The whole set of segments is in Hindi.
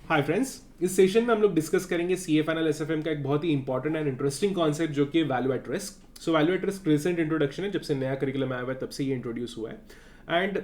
हाय फ्रेंड्स, इस सेशन में हम लोग डिस्कस करेंगे C A final S F M का एक बहुत ही इंपॉर्टेंट एंड इंटरेस्टिंग कॉन्सेप्ट जो कि value at risk. So value at risk recent introduction है, जब से नया करिकुलम आया हुआ है तब से ये इंट्रोड्यूस हुआ है। एंड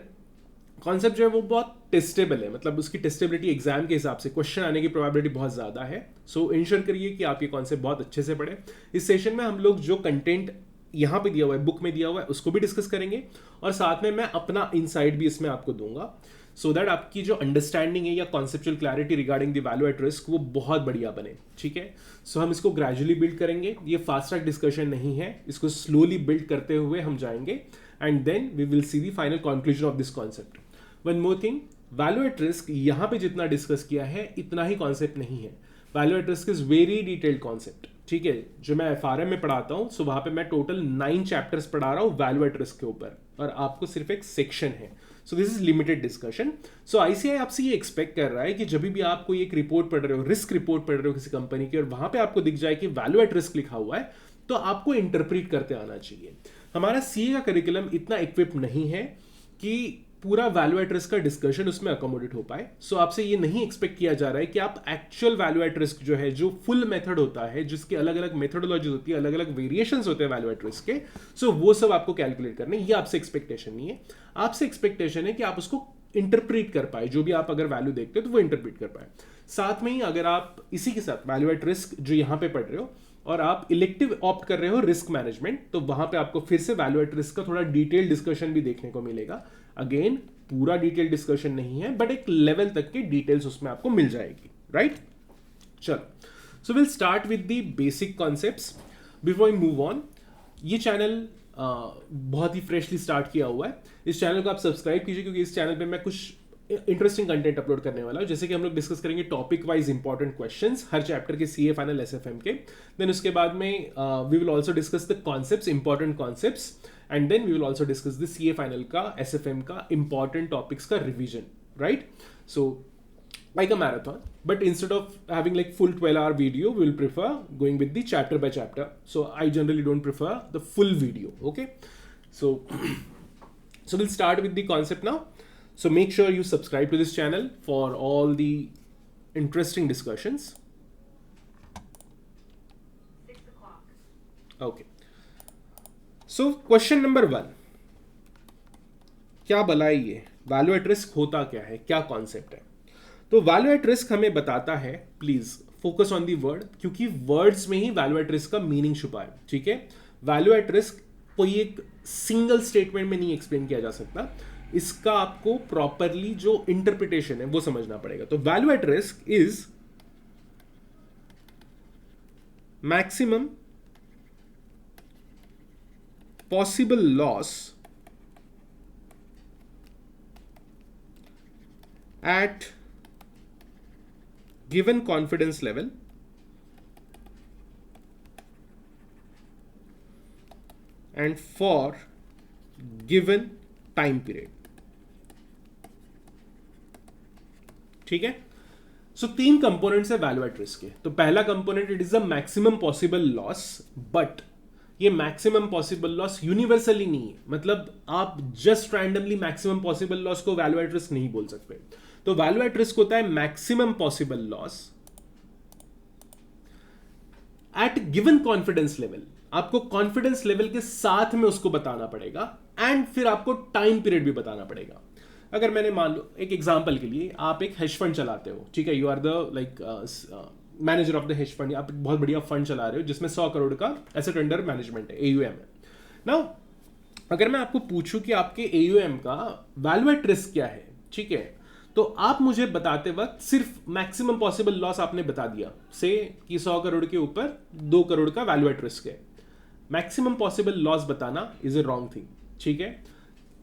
कॉन्सेप्ट जो है वो बहुत टेस्टेबल है, मतलब उसकी टेस्टेबिलिटी एग्जाम के हिसाब से क्वेश्चन आने की प्रोबेबिलिटी बहुत ज़्यादा है। सो इंश्योर करिए कि आप ये कॉन्सेप्ट बहुत अच्छे से पढ़ें। इस सेशन में हम लोग जो कंटेंट यहाँ पे दिया हुआ है, बुक में दिया हुआ है, उसको भी डिस्कस करेंगे और साथ में मैं अपना इनसाइट भी इसमें आपको दूंगा सो दैट आपकी जो अंडरस्टैंडिंग है या conceptual clarity regarding the value at risk वो बहुत बढ़िया बने। ठीक है, सो हम इसको ग्रेजुअली बिल्ड करेंगे। ये फास्ट ट्रैक डिस्कशन नहीं है, इसको स्लोली बिल्ड करते हुए हम जाएंगे and then we will see the final conclusion of this concept. One more thing, value at risk यहाँ पे जितना डिस्कस किया है इतना ही कॉन्सेप्ट नहीं है। Value at risk is very detailed concept. ठीक है, जो मैं एफआरएम में पढ़ाता हूँ सो वहां पे मैं टोटल 9 चैप्टर्स पढ़ा रहा हूँ वैल्यू एट रिस्क के ऊपर और आपको सिर्फ एक सेक्शन है। So this is limited discussion. So ICI आपसे ये एक्सपेक्ट कर रहा है कि जब भी आप कोई एक रिपोर्ट पढ़ रहे हो, रिस्क रिपोर्ट पढ़ रहे हो किसी कंपनी की और वहां पे आपको दिख जाए कि वैल्यू एट रिस्क लिखा हुआ है तो आपको इंटरप्रीट करते आना चाहिए। हमारा सीए का करिकुलम इतना इक्विप नहीं है कि पूरा वैल्यू एट रिस्क का डिस्कशन उसमें अकोमोडेट हो पाए। सो आपसे ये नहीं एक्सपेक्ट किया जा रहा है कि आप एक्चुअल वैल्यू एट रिस्क जो है, जो फुल मेथड होता है, जिसकी अलग अलग मेथोडोलॉजी होती है, अलग अलग वेरिएशंस होते हैं वैल्यू एट रिस्क के, सो वो सब आपको कैलकुलेट करने, ये आपसे एक्सपेक्टेशन नहीं है। आपसे एक्सपेक्टेशन है कि आप उसको इंटरप्रीट कर पाए, जो भी आप अगर वैल्यू देखते हो तो वो इंटरप्रीट कर पाए। साथ में ही अगर आप इसी के साथ वैल्यू एट रिस्क जो यहाँ पे पढ़ रहे हो और आप इलेक्टिव ऑप्ट कर रहे हो रिस्क मैनेजमेंट, तो वहां पे आपको फिर से वैल्यू एट रिस्क का थोड़ा डिटेल डिस्कशन भी देखने को मिलेगा। अगेन पूरा डिटेल डिस्कशन नहीं है बट एक लेवल तक की डिटेल्स उसमें आपको मिल जाएगी। राइट, चलो, so will start with the basic concepts before we move on. ये चैनल बहुत ही फ्रेशली स्टार्ट किया हुआ है। इस चैनल को आप सब्सक्राइब कीजिए क्योंकि इस चैनल पे मैं कुछ इंटरेस्टिंग कंटेंट अपलोड करने वाला हूँ। जैसे कि हम लोग डिस्कस करेंगे टॉपिक वाइज इंपॉर्टेंट क्वेश्चंस हर चैप्टर के सीए फाइनल एसएफएम के। देन उसके बाद में we will also discuss the concepts, important concepts, and then we will also discuss the CA final का एसएफएम का इंपॉर्टेंट टॉपिक्स का revision. Right, so like a marathon, but instead of having like full 12-hour video, we will prefer going with the chapter by chapter. So I generally don't prefer the full video. Okay, so so we'll start with the concept now. So make sure you subscribe to this channel for all the interesting discussions. 6 o'clock. Okay, so question number 1, क्या भला है ये वैल्यू एट रिस्क होता क्या है, क्या कॉन्सेप्ट है? तो वैल्यू एट रिस्क हमें बताता है, please focus on the word, क्योंकि वर्ड्स में ही वैल्यू एट रिस्क का मीनिंग छुपा है। ठीक है, वैल्यू एट रिस्क कोई एक सिंगल स्टेटमेंट में नहीं एक्सप्लेन किया जा सकता, इसका आपको प्रॉपरली जो इंटरप्रिटेशन है वो समझना पड़ेगा। तो value at risk is maximum possible loss at given confidence level and for given time period। ठीक है, सो 3 कंपोनेंट्स है वैल्यू एट रिस्क के। तो पहला component, it is the maximum possible loss, but ये मैक्सिमम पॉसिबल लॉस यूनिवर्सली नहीं है, मतलब आप just randomly maximum possible loss को वैल्यू एट रिस्क नहीं बोल सकते। तो वैल्यू एट रिस्क होता है maximum possible loss at given confidence level. आपको कॉन्फिडेंस लेवल के साथ में उसको बताना पड़ेगा एंड फिर आपको टाइम पीरियड भी बताना पड़ेगा। अगर मैंने मान लो एक एग्जांपल के लिए, आप एक हेज फंड चलाते हो, ठीक है, you are the like manager of the hedge fund, आप एक बहुत बढ़िया फंड चला रहे हो जिसमें 100 करोड़ का एसेट अंडर मैनेजमेंट है, एयूएम है। नाउ अगर मैं आपको पूछूं कि आपके एयूएम का वैल्यू एट रिस्क क्या है, ठीक है, तो आप मुझे बताते वक्त सिर्फ मैक्सिमम पॉसिबल लॉस आपने बता दिया, से कि 100 करोड़ के ऊपर 2 करोड़ का वैल्यू एट रिस्क है। मैक्सिमम पॉसिबल लॉस बताना इज ए रॉन्ग थिंग। ठीक है,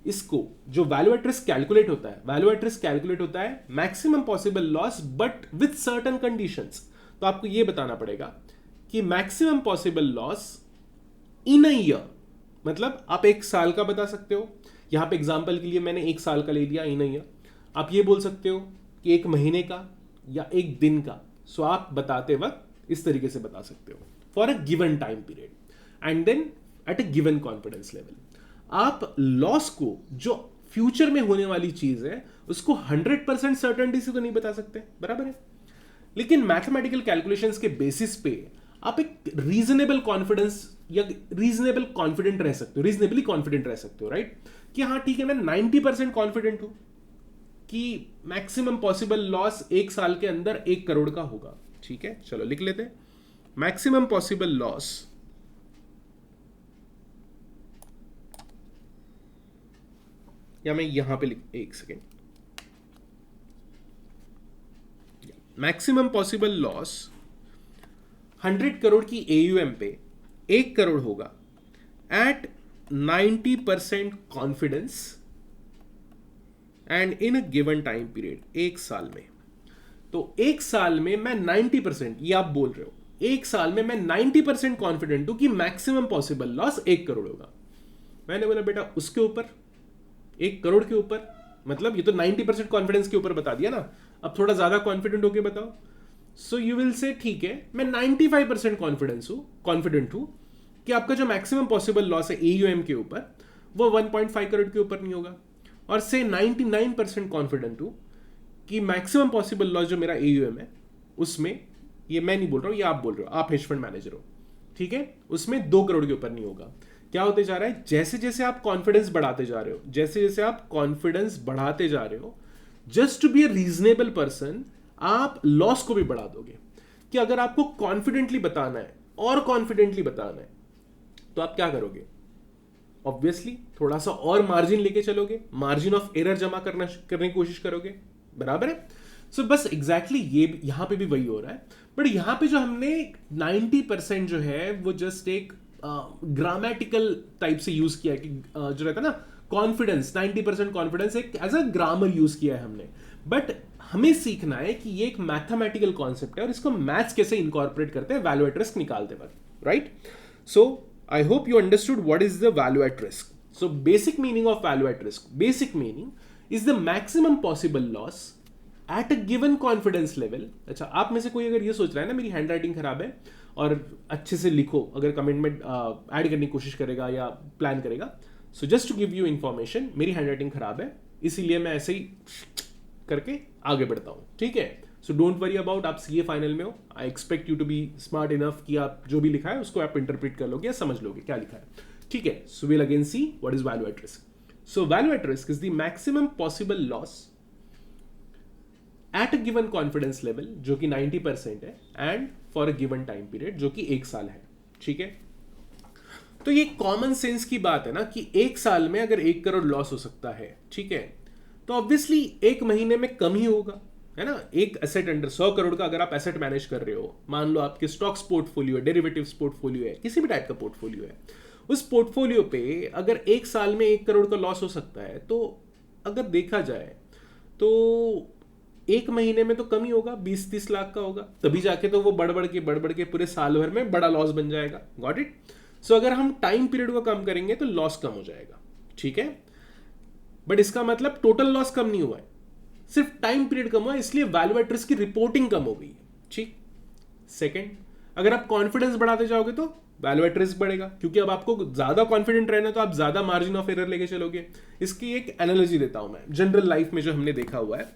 इसको जो वैल्यू एट रिस्क कैलकुलेट होता है, वैल्यू एट रिस्क कैलकुलेट होता है maximum possible loss but with certain conditions. तो आपको यह बताना पड़ेगा कि maximum possible loss in a year, मतलब आप 1 साल का बता सकते हो। यहां पे एग्जांपल के लिए मैंने 1 साल का ले लिया, इन अ ईयर। आप ये बोल सकते हो कि 1 महीने का या 1 दिन का। सो आप बताते वक्त इस तरीके से बता सकते हो, for a given time period and then at a given confidence level. आप लॉस को, जो फ्यूचर में होने वाली चीज है, उसको 100% सर्टेनिटी से तो नहीं बता सकते, बराबर है। लेकिन मैथमेटिकल कैलकुलेशंस के बेसिस पे आप एक रीजनेबल कॉन्फिडेंस या रीजनेबल कॉन्फिडेंट रह सकते हो, रीजनेबली कॉन्फिडेंट रह सकते हो, राइट? कि हाँ ठीक है, मैं 90% कॉन्फिडेंट हूं कि मैक्सिमम पॉसिबल लॉस एक साल के अंदर 1 करोड़ का होगा। ठीक है, चलो लिख लेते हैं मैक्सिमम पॉसिबल लॉस या मैं यहां पे लिख, एक second, maximum possible loss 100 crore की AUM पे 1 करोड़ होगा at 90% confidence and in a given time period, एक साल में। तो एक साल में मैं 90%, ये आप बोल रहे हो, एक साल में मैं 90% कॉन्फिडेंट हूं कि मैक्सिमम पॉसिबल लॉस 1 करोड़ होगा। मैंने बोला बेटा उसके ऊपर 1 करोड़ के ऊपर, मतलब ये तो 90% कॉन्फिडेंस के ऊपर बता दिया ना, अब थोड़ा ज्यादा कॉन्फिडेंट होके बताओ। सो यू विल से ठीक है, मैं 95% कॉन्फिडेंट हूं कि आपका जो मैक्सिमम पॉसिबल लॉस है AUM के ऊपर वो 1.5 करोड़ के ऊपर नहीं होगा, और से 99% कॉन्फिडेंट हूं कि मैक्सिमम पॉसिबल लॉस जो मेरा AUM है उसमें, ये मैं नहीं बोल रहा हूं, ये आप बोल रहे हो, आप हेज फंड मैनेजर हो, ठीक है, उसमें 2 करोड़ के ऊपर नहीं होगा। क्या होते जा रहा है, जैसे जैसे आप कॉन्फिडेंस बढ़ाते जा रहे हो, जैसे जैसे आप कॉन्फिडेंस बढ़ाते जा रहे हो, just to be a reasonable person, आप लॉस को भी बढ़ा दोगे। कि अगर आपको कॉन्फिडेंटली बताना है और कॉन्फिडेंटली बताना है तो आप क्या करोगे, ऑब्वियसली थोड़ा सा और मार्जिन लेके चलोगे, मार्जिन ऑफ एरर जमा करने की कोशिश करोगे, बराबर है? सो बस एग्जैक्टली ये यहां पे भी वही हो रहा है। बट यहां पे जो हमने 90% जो है वो जस्ट एक ग्रामेटिकल टाइप से यूज किया है कि जो रहता है ना कॉन्फिडेंस, 90% कॉन्फिडेंस एक एज अ ग्रामर यूज किया है हमने। बट हमें सीखना है कि ये एक मैथमेटिकल कॉन्सेप्ट है और इसको मैथ्स कैसे इनकॉर्पोरेट करते हैं वैल्यू एट रिस्क निकालते वक्त, right? So I hope you understood what is the value at risk. So basic meaning of value at risk. Basic meaning is the maximum possible loss at a given confidence level. अच्छा, आप में से कोई अगर ये सोच रहा है ना मेरी हैंड राइटिंग खराब है और अच्छे से लिखो, अगर कमेंट में ऐड करने की कोशिश करेगा या प्लान करेगा, so just to give you information, मेरी हैंड राइटिंग खराब है इसीलिए मैं ऐसे ही करके आगे बढ़ता हूँ, ठीक है? सो डोंट वरी अबाउट, आप CA फाइनल में हो, I expect you to be smart enough कि आप जो भी लिखा है उसको आप इंटरप्रेट कर लोगे या समझ लोगे क्या लिखा है, ठीक है? So will again see what is value at risk. So value at risk is the maximum possible loss at a given confidence level जो कि 90% है and for a given time period जो कि 1 साल है, ठीक है? तो ये कॉमन सेंस की बात है ना कि 1 साल में अगर 1 करोड़ लॉस हो सकता है, ठीक है, तो ऑब्वियसली 1 महीने में कम ही होगा, है ना? एक एसेट अंडर 100 करोड़ का अगर आप एसेट मैनेज कर रहे हो, मान लो आपके स्टॉक्स पोर्टफोलियो है, डेरिवेटिव्स पोर्टफोलियो है, किसी भी टाइप का पोर्टफोलियो है, उस पोर्टफोलियो पे अगर 1 साल में 1 करोड़ का लॉस हो सकता है, तो अगर देखा जाए तो 1 महीने में तो कम ही होगा, 20-30 लाख का होगा, तभी जाके तो वो बढ़ बढ़ के पूरे साल भर में बड़ा लॉस बन जाएगा। Got it? सो अगर हम टाइम पीरियड को कम करेंगे तो लॉस कम हो जाएगा, ठीक है? बट इसका मतलब टोटल लॉस कम नहीं हुआ है, सिर्फ टाइम पीरियड कम हुआ, इसलिए वैल्यू एट रिस्क की रिपोर्टिंग कम हो गई है, ठीक? सेकंड, अगर आप कॉन्फिडेंस बढ़ाते जाओगे तो वैल्यू एट रिस्क बढ़ेगा, क्योंकि अब आपको ज्यादा कॉन्फिडेंट रहना है तो आप ज्यादा मार्जिन ऑफ एरर लेके चलोगे। इसकी एक एनालॉजी देता हूं मैं जनरल लाइफ में जो हमने देखा हुआ है।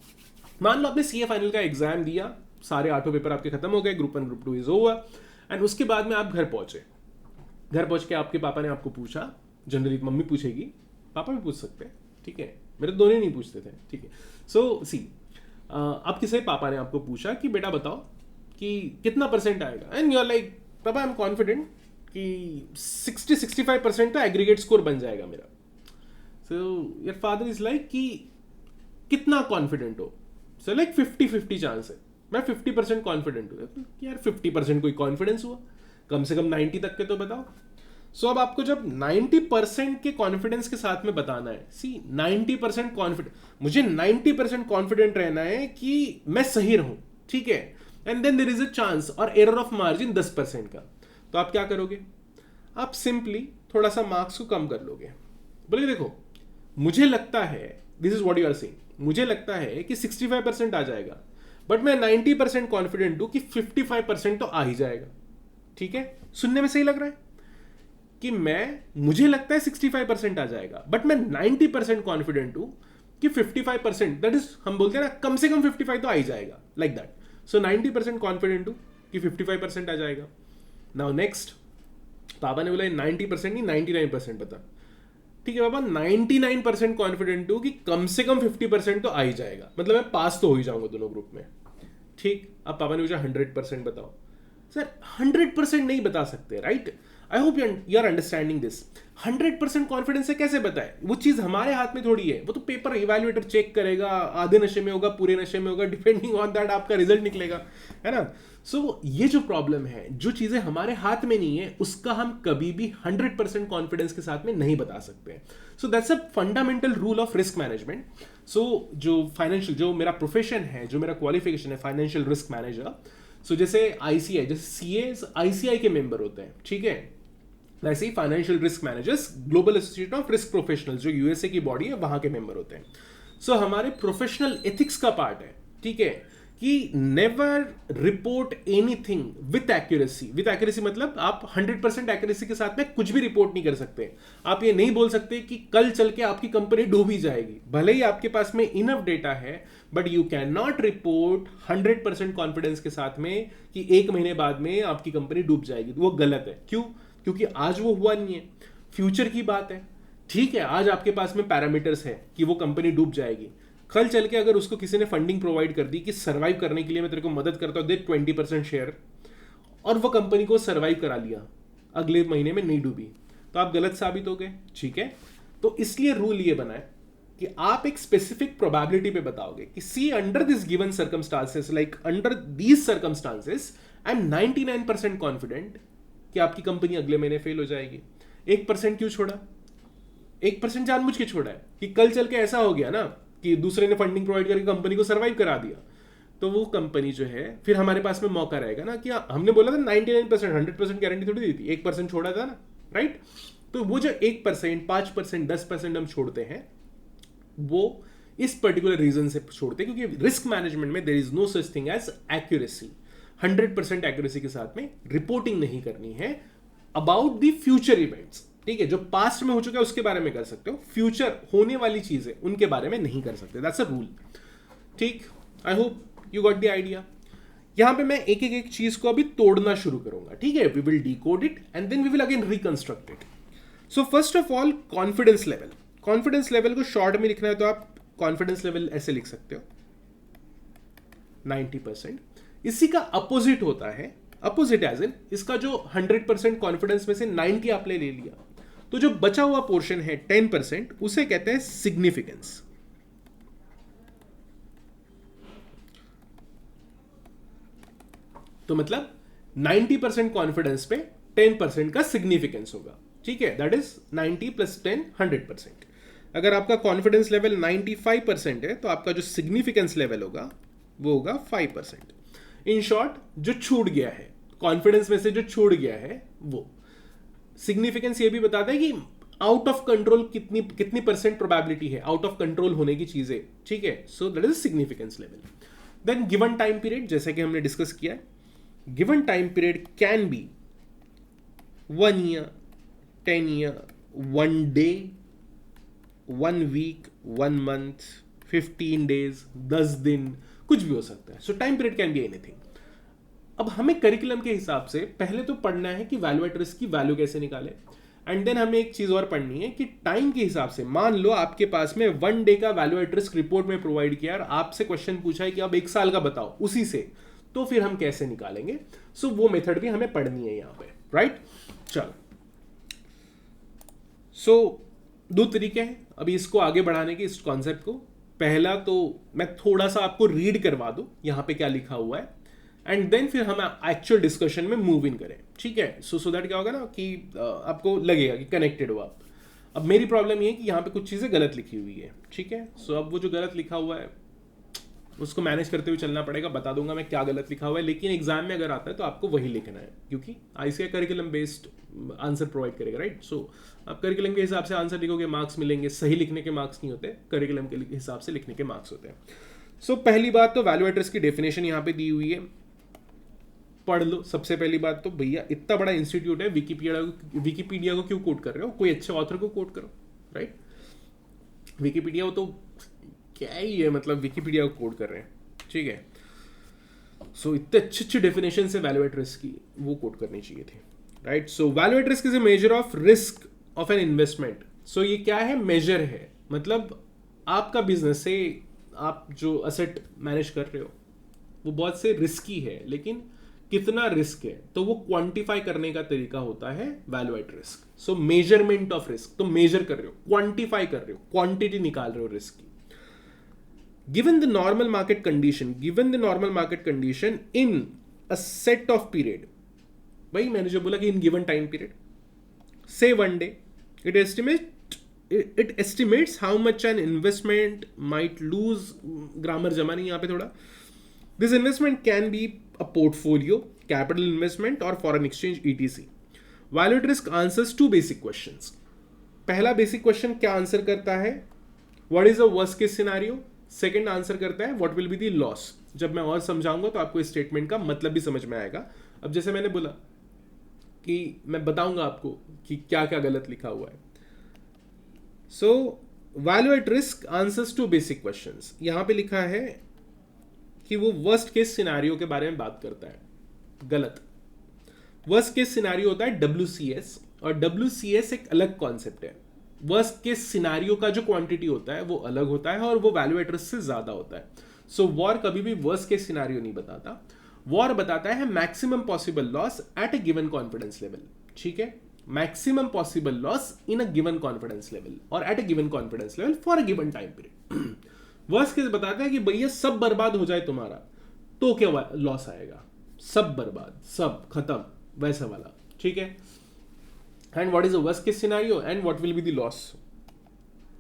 मान लो आपने CA फाइनल का एग्जाम दिया, सारे 8 पेपर आपके खत्म हो गए, group 1 group 2 is over, and उसके बाद में आप घर पहुंचे। घर पहुंच के आपके पापा ने आपको पूछा, जनरली मम्मी पूछेगी, पापा भी पूछ सकते हैं, ठीक है, मेरे दोनों नहीं पूछते थे, ठीक है? सो सी, अब किसी पापा ने आपको पूछा कि बेटा बताओ कि कितना परसेंट आएगा, एंड यू आर लाइक पापा आई एम कॉन्फिडेंट कि 60-65% तो एग्रीगेट स्कोर बन जाएगा मेरा। So your father is like कि कितना कॉन्फिडेंट हो? सो लाइक 50-50 चांस है, मैं 50% कॉन्फिडेंट हूँ। यार 50% कोई कॉन्फिडेंस हुआ, कम से कम 90 तक के तो बताओ। सो अब आपको जब 90% के कॉन्फिडेंस के साथ में बताना है, सी 90% कॉन्फिडेंट, मुझे 90% कॉन्फिडेंट रहना है कि मैं सही रहूं, ठीक है, and then there is a chance और एरर ऑफ मार्जिन 10% का, तो आप क्या करोगे? आप सिंपली थोड़ा सा मार्क्स को कम कर लोगे, बोले देखो मुझे लगता है, this is what you are saying, मुझे लगता है कि 65% आ जाएगा, बट मैं 90% कॉन्फिडेंट हूं कि 55% तो आ ही जाएगा, ठीक है? सुनने में सही लग रहा है कि मुझे लगता है 65% आ जाएगा, बट मैं 90% कॉन्फिडेंट हूं कि 55%, दैट इज, हम बोलते हैं ना कम से कम 55 तो आ ही जाएगा, लाइक दैट। सो 90% कॉन्फिडेंट हूँ कि 55% आ जाएगा. नाउ नेक्स्ट, पापा ने बोला 90% नहीं 99% बता. ठीक है पापा, 99% कॉन्फिडेंट हूँ कि कम से कम 50% तो आ ही जाएगा, मतलब मैं पास तो हो ही जाऊंगा दोनों ग्रुप में. ठीक, अब पापा ने पूछा 100% बताओ. सर 100% नहीं बता सकते, right? I hope you are understanding this. 100% confidence से कैसे बताए? वो चीज हमारे हाथ में थोड़ी है. वो तो पेपर इवैल्यूएटर चेक करेगा, आधे नशे में होगा, पूरे नशे में होगा, डिपेंडिंग ऑन दैट आपका रिजल्ट निकलेगा, है ना? सो ये जो प्रॉब्लम है, जो चीजें हमारे हाथ में नहीं है, उसका हम कभी भी 100% कॉन्फिडेंस के साथ में नहीं बता सकते. So that's a fundamental rule of risk management. So जो फाइनेंशियल, जो मेरा प्रोफेशन है, जो मेरा क्वालिफिकेशन है, फाइनेंशियल रिस्क मैनेजर. सो जैसे आईसीआई, जैसे सीए आईसीआई के मेंबर होते हैं, ठीक है, वैसे ही financial risk managers global association of risk professionals, जो यूएसए की बॉडी है, वहां के मेंबर होते हैं. सो हमारे प्रोफेशनल एथिक्स का पार्ट है, ठीक है, कि never report anything with accuracy. With accuracy मतलब आप 100% एक्यूरेसी के साथ में कुछ भी रिपोर्ट नहीं कर सकते. आप ये नहीं बोल सकते कि कल चल के आपकी कंपनी डूब ही जाएगी, भले ही आपके पास में इनफ डेटा है, but you can not report 100% confidence के साथ में कि 1 महीने बाद में आपकी कंपनी डूब जाएगी. वो गलत है. क्यों? क्योंकि आज वो हुआ नहीं है, फ्यूचर की बात है. ठीक है, आज आपके पास में पैरामीटर्स है कि वो कंपनी डूब जाएगी. कल चल के अगर उसको किसी ने फंडिंग प्रोवाइड कर दी कि सर्वाइव करने के लिए मैं तेरे को मदद करता हूं, दे 20% शेयर, और वो कंपनी को सर्वाइव करा लिया, अगले महीने में नहीं डूबी, तो आप गलत साबित हो गए. ठीक है, तो इसलिए रूल ये बना है कि आप एक स्पेसिफिक प्रोबेबिलिटी पे बताओगे कि see under this given circumstances, like under these circumstances I am 99% confident कि आपकी कंपनी अगले महीने फेल हो जाएगी. 1% क्यों छोड़ा? 1% जानबूझ के छोड़ा है कि कल चल के ऐसा हो गया ना कि दूसरे ने फंडिंग प्रोवाइड करके कंपनी को सर्वाइव करा दिया, तो वो कंपनी जो है फिर हमारे पास में मौका रहेगा ना कि हमने बोला था 99%, 100% गारंटी थोड़ी दी थी, 1% छोड़ा था ना, राइट? तो वो जो 1%, 5%, 10% हम छोड़ते हैं, वो इस पर्टिकुलर रीजन से छोड़ते हैं क्योंकि रिस्क मैनेजमेंट में there is no such thing as accuracy. 100% accuracy के साथ में रिपोर्टिंग नहीं करनी है अबाउट द फ्यूचर इवेंट्स. ठीक है, जो पास्ट में हो चुका है उसके बारे में कर सकते हो, फ्यूचर होने वाली चीजें उनके बारे में नहीं कर सकते. That's a rule. ठीक, I hope you got the idea. यहां पे मैं एक एक चीज को अभी तोड़ना शुरू करूंगा. ठीक है, we will decode it and then we will again reconstruct it. So first of all, confidence level. Confidence level को शॉर्ट में लिखना है तो आप कॉन्फिडेंस लेवल ऐसे लिख सकते हो, 90%. इसी का अपोजिट होता है, अपोजिट एज इन इसका जो 100% कॉन्फिडेंस में से 90 आपने ले लिया, तो जो बचा हुआ पोर्शन है 10%, उसे कहते हैं सिग्निफिकेंस. तो मतलब 90% कॉन्फिडेंस पे 10% का सिग्निफिकेंस होगा. ठीक है, दैट इज 90 प्लस 10, 100%. अगर आपका कॉन्फिडेंस लेवल 95% है तो आपका जो सिग्निफिकेंस लेवल होगा वो होगा 5%. इन शॉर्ट, जो छूट गया है कॉन्फिडेंस में से, जो छूट गया है वो सिग्निफिकेंस ये भी बताता है कि आउट ऑफ कंट्रोल कितनी परसेंट प्रोबेबिलिटी है आउट ऑफ कंट्रोल होने की चीजें. ठीक है, so that is significance level. Then given time period, जैसे कि हमने डिस्कस किया है, given time period can be 1 year, 10 year, 1 day, 1 week, 1 month, 15 days, 10 दिन, कुछ भी हो सकता है. सो time period can be anything. अब हमें करिकुलम के हिसाब से पहले तो पढ़ना है कि वैल्यू एट रिस्क की वैल्यू कैसे निकाले, एंड देन हमें एक चीज और पढ़नी है कि टाइम के हिसाब से, मान लो आपके पास में 1 day का वैल्यू एट रिस्क रिपोर्ट में प्रोवाइड किया और आपसे क्वेश्चन पूछा है कि अब 1 साल का बताओ, उसी से तो फिर हम कैसे निकालेंगे. सो वो मेथड भी हमें पढ़नी है यहां पे, राइट? चलो, सो 2 तरीके हैं अभी इसको आगे बढ़ाने के, इस कॉन्सेप्ट को. पहला तो मैं थोड़ा सा आपको रीड करवा दूं यहां पे क्या लिखा हुआ है, एंड देन फिर हम एक्चुअल डिस्कशन में मूव इन करें. ठीक है, सो दैट क्या होगा ना कि आपको लगेगा कि कनेक्टेड हो आप. अब मेरी प्रॉब्लम ये है कि यहाँ पे कुछ चीज़ें गलत लिखी हुई है. ठीक है, सो अब वो जो गलत लिखा हुआ है उसको मैनेज करते हुए चलना पड़ेगा. बता दूंगा मैं क्या गलत लिखा हुआ है, लेकिन एग्जाम में अगर आता है तो आपको वही लिखना है क्योंकि ICI curriculum based answer provide करेगा, राइट? सो आप करिकुलम के हिसाब से आंसर लिखोगे, मार्क्स मिलेंगे. सही लिखने के मार्क्स नहीं होते, करिकुलम के हिसाब से लिखने के मार्क्स होते हैं. सो पहली बात तो वैल्यू एट रिस्क की डेफिनेशन यहाँ पे दी हुई है, पढ़ लो. सबसे पहली बात तो भैया इतना बड़ा इंस्टीट्यूट है, विकीपीडिया को क्यों कोट कर रहे हो? कोई अच्छे ऑथर को कोट करो, राइट? विकीपीडिया तो क्या ही है, मतलब विकीपीडिया को कोट कर रहे हैं. ठीक है, सो इतने अच्छे डेफिनेशन से वैल्यू एट रिस्क की वो कोट करनी चाहिए थी, right. So value at risk is a measure of risk of an investment. सो ये क्या है, मेजर है, मतलब आपका बिजनेस से आप जो असेट मैनेज कर रहे हो वो बहुत से रिस्की है, लेकिन कितना रिस्क है तो वो क्वांटिफाई करने का तरीका होता है value at risk. So measurement of risk, तो मेजर कर रहे हो, क्वांटिफाई कर रहे हो, क्वांटिटी निकाल रहे हो रिस्क की. Given the normal market condition in a set of period, भाई मैंने जो बोला कि in given time period, say 1 day, it estimates how much an investment might lose. Grammar जमा नहीं यहाँ पे थोड़ा. This investment can be a portfolio, capital investment or foreign exchange etc. Value at risk answers 2 basic questions. पहला बेसिक क्वेश्चन क्या आंसर करता है, what is the worst case scenario. Second answer करता है what will be the loss. जब मैं और समझाऊंगा तो आपको इस स्टेटमेंट का मतलब भी समझ में आएगा. अब जैसे मैंने बोला कि मैं बताऊंगा आपको कि क्या क्या गलत लिखा हुआ है. So value at risk answers to basic questions. यहां पे लिखा है कि वो वर्स्ट केस सिनेरियो के बारे में बात करता है. गलत. वर्स्ट केस सिनेरियो होता है WCS, और WCS एक अलग कॉन्सेप्ट है. वर्स्ट केस सिनेरियो का जो क्वांटिटी होता है वो अलग होता है और वो वैल्यू एट रिस्क से ज्यादा होता है. सो वॉर कभी भी वर्स्ट केस सिनेरियो नहीं बताता. वॉर बताता है maximum possible loss at a given confidence level. ठीक है, maximum possible loss in a given confidence level और at a given confidence level for a given time period. Worst case बताता है कि भैया सब बर्बाद हो जाए तुम्हारा तो क्या लॉस आएगा, सब बर्बाद, सब खत्म, वैसा वाला. ठीक है. And what is the worst case scenario and what will be the loss.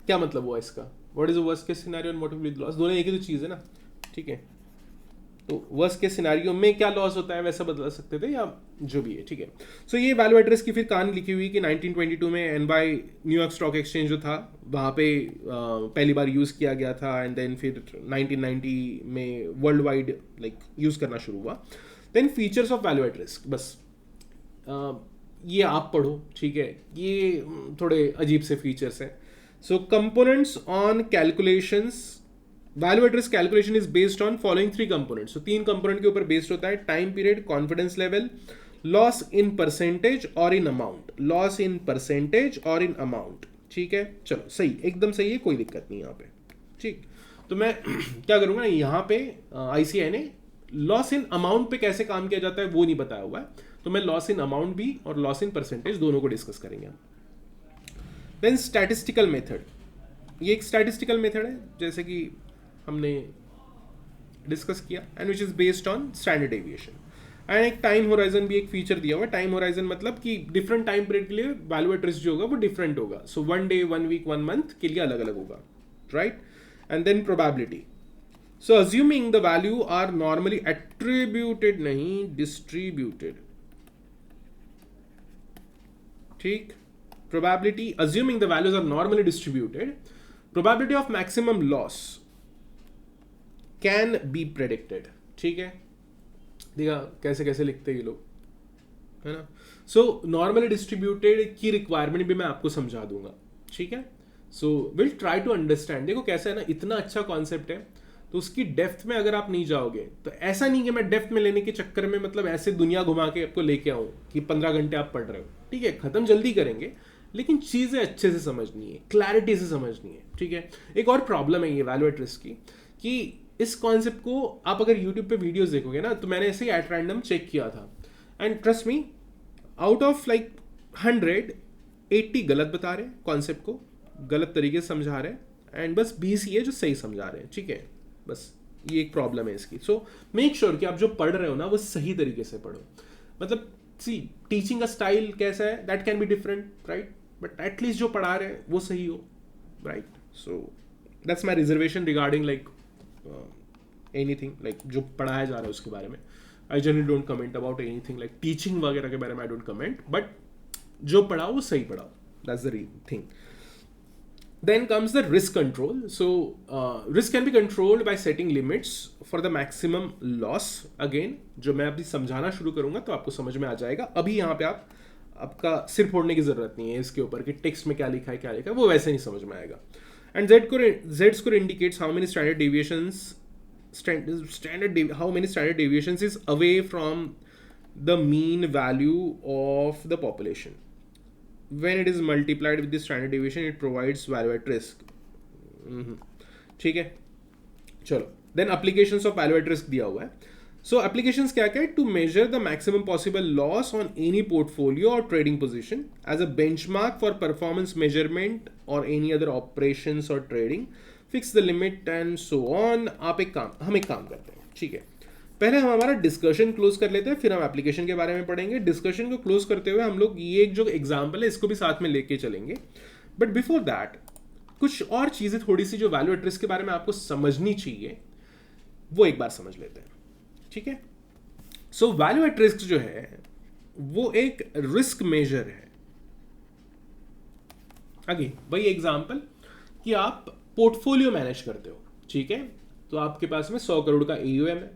क्या मतलब हुआ इसका, what is the worst case scenario and what will be the loss. दोनों एक ही तो चीज़ है ना. ठीक है, तो worst case scenario में क्या लॉस होता है वैसा बता सकते थे या जो भी है. ठीक है. सो ये वैल्यू एट रिस्क की फिर कहानी लिखी हुई कि 1922 में NY न्यूयॉर्क स्टॉक एक्सचेंज जो था वहाँ पे पहली बार यूज़ किया गया था. एंड देन फिर 1990 में वर्ल्ड वाइड लाइक यूज़ करना शुरू हुआ. Then features of value at risk, बस ये आप पढ़ो. ठीक है, ये थोड़े अजीब से फीचर्स हैं. So components on calculations. Value at risk calculation is based on following 3 components. तो 3 कंपोनेंट के ऊपर बेस्ड होता है. Time period, confidence level, loss in percentage और in amount. Loss in percentage और इन अमाउंट. ठीक है, चलो सही, एकदम सही है, कोई दिक्कत नहीं यहाँ पे. ठीक, तो मैं क्या करूँगा यहाँ पे ICAI ने लॉस इन अमाउंट पे कैसे काम किया जाता है वो नहीं बताया हुआ है, तो मैं लॉस इन अमाउंट भी और लॉस इन परसेंटेज दोनों को डिस्कस करेंगे. Then statistical method. ये एक स्टैटिस्टिकल मेथड है जैसे कि हमने डिस्कस किया, and which is based on standard deviation. And एक टाइम होराइजन भी एक फीचर दिया हुआ है. टाइम होराइजन मतलब कि डिफरेंट टाइम पीरियड के लिए वैल्यू एट रिस्क जो होगा वो डिफरेंट होगा. सो 1 डे, 1 वीक, 1 मंथ के लिए अलग अलग होगा, right. And then probability. So assuming the value are normally attributed, नहीं डिस्ट्रीब्यूटेड. ठीक, probability, assuming the values are normally distributed, probability of maximum loss can be predicted. ठीक है, देखा कैसे कैसे लिखते हैं ये लोग, है ना. सो नॉर्मली डिस्ट्रीब्यूटेड की रिक्वायरमेंट भी मैं आपको समझा दूंगा. ठीक है. So will try to understand. देखो कैसा है ना, इतना अच्छा कॉन्सेप्ट है तो उसकी डेप्थ में अगर आप नहीं जाओगे तो ऐसा नहीं कि मैं डेप्थ में लेने के चक्कर में मतलब ऐसे दुनिया घुमा के आपको लेके आऊं कि 15 घंटे आप पढ़ रहे हो. ठीक है, खत्म जल्दी करेंगे, लेकिन चीज़ें अच्छे से समझनी है, क्लैरिटी से समझनी है. ठीक है. एक और प्रॉब्लम है ये वैल्यू एट रिस्क की कि इस कॉन्सेप्ट को आप अगर यूट्यूब पे वीडियोस देखोगे ना, तो मैंने ऐसे ही एट रैंडम चेक किया था, and trust me, out of like 100, 80 गलत बता रहे हैं, कॉन्सेप्ट को गलत तरीके से समझा रहे हैं, एंड बस 20 ही है जो सही समझा रहे हैं. ठीक है, बस ये एक प्रॉब्लम है इसकी. सो मेक श्योर कि आप जो पढ़ रहे हो ना वो सही तरीके से पढ़ो. मतलब सी टीचिंग का स्टाइल कैसा है, that can be different, right, but at least जो पढ़ा रहे हैं वो सही हो, right. So that's my reservation regarding like anything like जो पढ़ाया जा रहा है उसके बारे में. I generally don't comment about anything like teaching वगैरह के बारे में. आई डोंट कमेंट, बट जो पढ़ाओ वो सही पढ़ाओ. That's the thing. Then comes the risk control. So risk can be controlled by setting limits for the maximum loss. Again, जो मैं अभी समझाना शुरू करूंगा तो आपको समझ में आ जाएगा. अभी यहाँ पे आपका सिर फोड़ने की जरूरत नहीं है इसके ऊपर कि टेक्स्ट में क्या लिखा है क्या लिखा है, वो वैसे नहीं समझ में आएगा. And Z score indicates how many standard deviations how many standard deviations is away from the mean value of the population. When it is multiplied with the standard deviation, it provides value at risk. ठीक है, चलो then applications of value at risk दिया हुआ है. सो एप्लीकेशंस क्या क्या है? To measure the maximum possible loss on any portfolio और trading position as a benchmark for performance measurement और एनी अदर ऑपरेशंस और trading, fix the limit and so on. हम एक काम करते हैं, ठीक है, पहले हम हमारा डिस्कशन क्लोज कर लेते हैं, फिर हम एप्लीकेशन के बारे में पढ़ेंगे. डिस्कशन को क्लोज करते हुए हम लोग ये एक जो एग्जाम्पल है इसको भी साथ में लेके चलेंगे. बट बिफोर दैट कुछ और चीजें थोड़ी सी जो वैल्यू एट रिस्क के बारे में आपको समझनी चाहिए वो एक बार समझ लेते हैं, ठीक है. सो वैल्यू एट रिस्क जो है वो एक रिस्क मेजर है. अगेन वही एग्जांपल कि आप पोर्टफोलियो मैनेज करते हो, ठीक है, तो आपके पास में 100 करोड़ का AUM है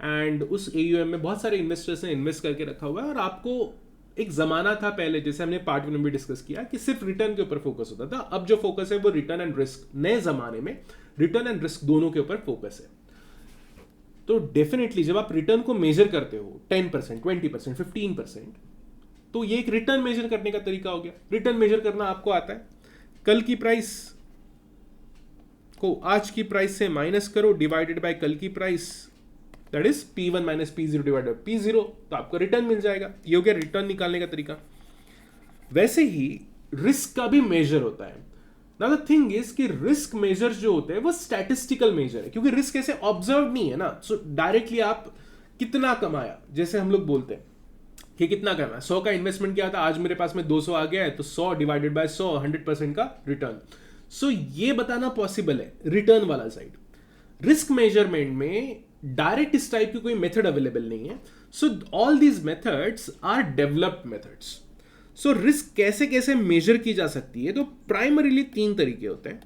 एंड उस AUM में बहुत सारे इन्वेस्टर्स ने इन्वेस्ट करके रखा हुआ है और आपको एक जमाना था पहले, जैसे हमने पार्ट 1 में भी डिस्कस किया, कि सिर्फ रिटर्न के ऊपर फोकस होता था. अब जो फोकस है वो रिटर्न एंड रिस्क, नए जमाने में रिटर्न एंड रिस्क दोनों के ऊपर फोकस है. तो डेफिनेटली जब आप रिटर्न को मेजर करते हो 10%, 20%, 15%, तो ये एक रिटर्न मेजर करने का तरीका हो गया. रिटर्न मेजर करना आपको आता है. कल की प्राइस को आज की प्राइस से माइनस करो, डिवाइडेड बाय कल की price, that is P1 minus P0 divided by P0, तो आपको रिटर्न मिल जाएगा. ये हो गया रिटर्न निकालने का तरीका. वैसे ही रिस्क का भी मेजर होता है. नाउ द थिंग इज कि रिस्क मेजर जो होते हैं वो स्टैटिस्टिकल मेजर है, क्योंकि रिस्क ऐसे ऑब्जर्व नहीं है ना. सो डायरेक्टली आप कितना कमाया, जैसे हम लोग बोलते हैं कि कितना कमाया, 100 का इन्वेस्टमेंट किया था, आज मेरे पास में 200 आ गया है, तो 100 डिवाइडेड बाय 100, 100% का रिटर्न. सो ये बताना पॉसिबल है रिटर्न वाला साइड. रिस्क मेजरमेंट में डायरेक्ट इस टाइप की कोई मेथड अवेलेबल नहीं है. So all these methods are developed methods. So risk कैसे कैसे मेजर की जा सकती है? तो प्राइमरीली 3 तरीके होते हैं: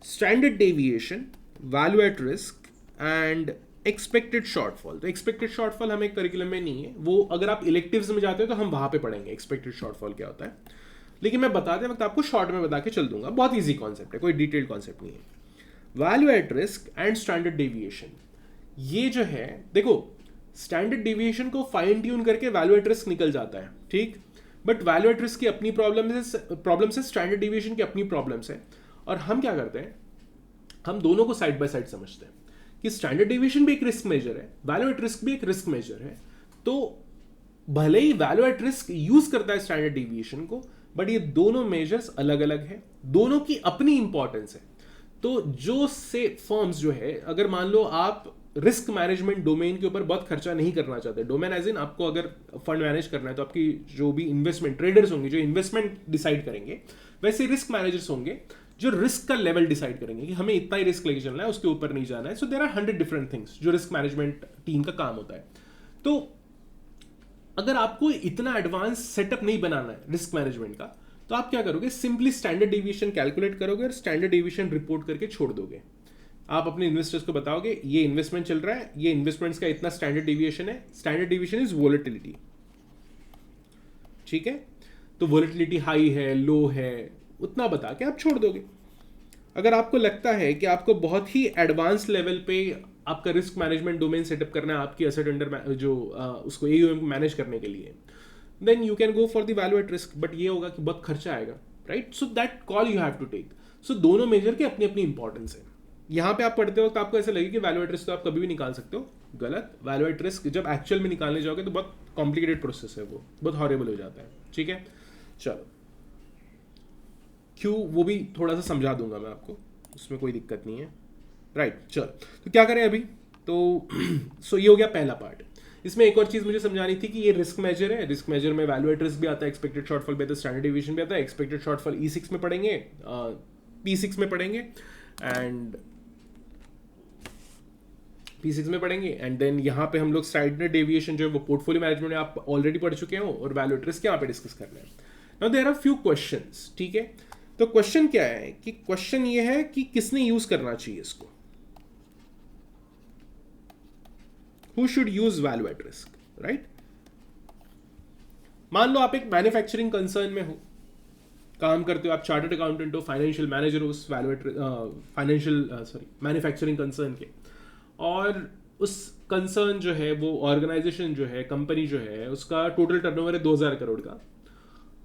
standard deviation, value at risk and expected shortfall. तो एक्सपेक्टेड शॉर्टफॉल हमें करिकुलम में नहीं है, वो अगर आप इलेक्टिव्स में जाते हो तो हम वहां पे पढ़ेंगे एक्सपेक्टेड शॉर्टफॉल क्या होता है. लेकिन मैं बताते वक्त आपको शॉर्ट में बता के चल दूंगा, बहुत ईजी कॉन्सेप्ट है, कोई डिटेल्ड कॉन्सेप्ट नहीं है. Value at risk and standard deviation, ये जो है देखो, स्टैंडर्ड डेविएशन को फाइन ट्यून करके वैल्यू एट रिस्क निकल जाता है, ठीक, बट वैल्यू एट रिस्क की अपनी प्रॉब्लम्स है, स्टैंडर्ड डेविएशन की अपनी प्रॉब्लम्स है. और हम क्या करते हैं, हम दोनों को साइड बाय साइड समझते हैं कि स्टैंडर्ड डेविएशन भी एक रिस्क मेजर है, वैल्यू एट रिस्क भी एक रिस्क मेजर है. तो भले ही वैल्यू एट रिस्क यूज करता है स्टैंडर्ड डेविएशन को, बट ये दोनों मेजर्स अलग अलग है, दोनों की अपनी इंपॉर्टेंस है. तो जो से फर्म्स जो है, अगर मान लो आप रिस्क मैनेजमेंट डोमेन के ऊपर बहुत खर्चा नहीं करना चाहते, डोमेन एज इन आपको अगर फंड मैनेज करना है, तो आपकी जो भी इन्वेस्टमेंट ट्रेडर्स होंगे जो इन्वेस्टमेंट डिसाइड करेंगे, वैसे रिस्क मैनेजर्स होंगे जो रिस्क का लेवल डिसाइड करेंगे कि हमें इतना ही रिस्क लेके चलना है, उसके ऊपर नहीं जाना है. So there are 100 different things जो रिस्क मैनेजमेंट टीम का काम होता है. तो अगर आपको इतना एडवांस सेटअप नहीं बनाना है रिस्क मैनेजमेंट का, तो आप क्या करोगे, सिंपली स्टैंडर्ड डेविएशन कैलकुलेट करोगे और स्टैंडर्ड डेविएशन रिपोर्ट करके छोड़ दोगे. आप अपने इन्वेस्टर्स को बताओगे ये इन्वेस्टमेंट चल रहा है, ये इन्वेस्टमेंट्स का इतना स्टैंडर्ड डेविएशन है, स्टैंडर्ड डेविएशन इज वोलेटिलिटी, ठीक है, तो वोलेटिलिटी हाई है, लो है, उतना बता के आप छोड़ दोगे. अगर आपको लगता है कि आपको बहुत ही एडवांस लेवल पे आपका रिस्क मैनेजमेंट डोमेन सेटअप करना है आपकी एसेट अंडर जो उसको AUM मैनेज करने के लिए, then you can go for the value at risk. But ये होगा कि बहुत खर्चा आएगा, right. So that call you have to take. सो दोनों मेजर की अपनी अपनी इंपॉर्टेंस है. यहाँ पे आप पढ़ते हो तो आपको ऐसा लगे कि वैल्यू एट रिस्क तो आप कभी भी निकाल सकते हो, गलत. वैल्यू एट रिस्क जब एक्चुअल में निकालने जाओगे तो बहुत कॉम्प्लिकेटेड प्रोसेस है, वो बहुत हॉरेबल हो जाता है, ठीक है. चलो क्यों, वो भी थोड़ा सा समझा दूंगा मैं आपको, उसमें कोई दिक्कत नहीं है, राइट. चलो तो क्या करें अभी, तो सो ये हो गया पहला पार्ट. इसमें एक और चीज मुझे समझानी थी कि ये रिस्क मेजर है, रिस्क मेजर में वैल्यू एट रिस्क भी आता है, एक्सपेक्टेड शॉर्टफॉल भी आता है, स्टैंडर्ड डेविएशन भी आता है. एक्सपेक्टेड शॉर्टफॉल E6 में पढ़ेंगे, P6 में पढ़ेंगे एंड P6 में पढ़ेंगे. एंड देन यहाँ पे हम लोग स्टैंडर्ड डेविएशन जो है वो पोर्टफोलियो मैनेजमेंट में आप ऑलरेडी पढ़ चुके हो, और वैल्यू एट रिस्क यहाँ पे डिस्कस करना है. Now there are few questions, ठीक है. तो क्वेश्चन क्या है कि क्वेश्चन ये है कि किसने यूज करना चाहिए इसको, who should use value at risk, right? मान लो आप एक मैन्युफैक्चरिंग कंसर्न में हो, काम करते हो, आप चार्टर्ड अकाउंटेंट हो, फाइनेंशियल मैनेजर हो उस मैन्युफैक्चरिंग कंसर्न के, और उस कंसर्न जो है, वो ऑर्गेनाइजेशन जो है, कंपनी जो है, उसका टोटल टर्नओवर है 2000 करोड़ का,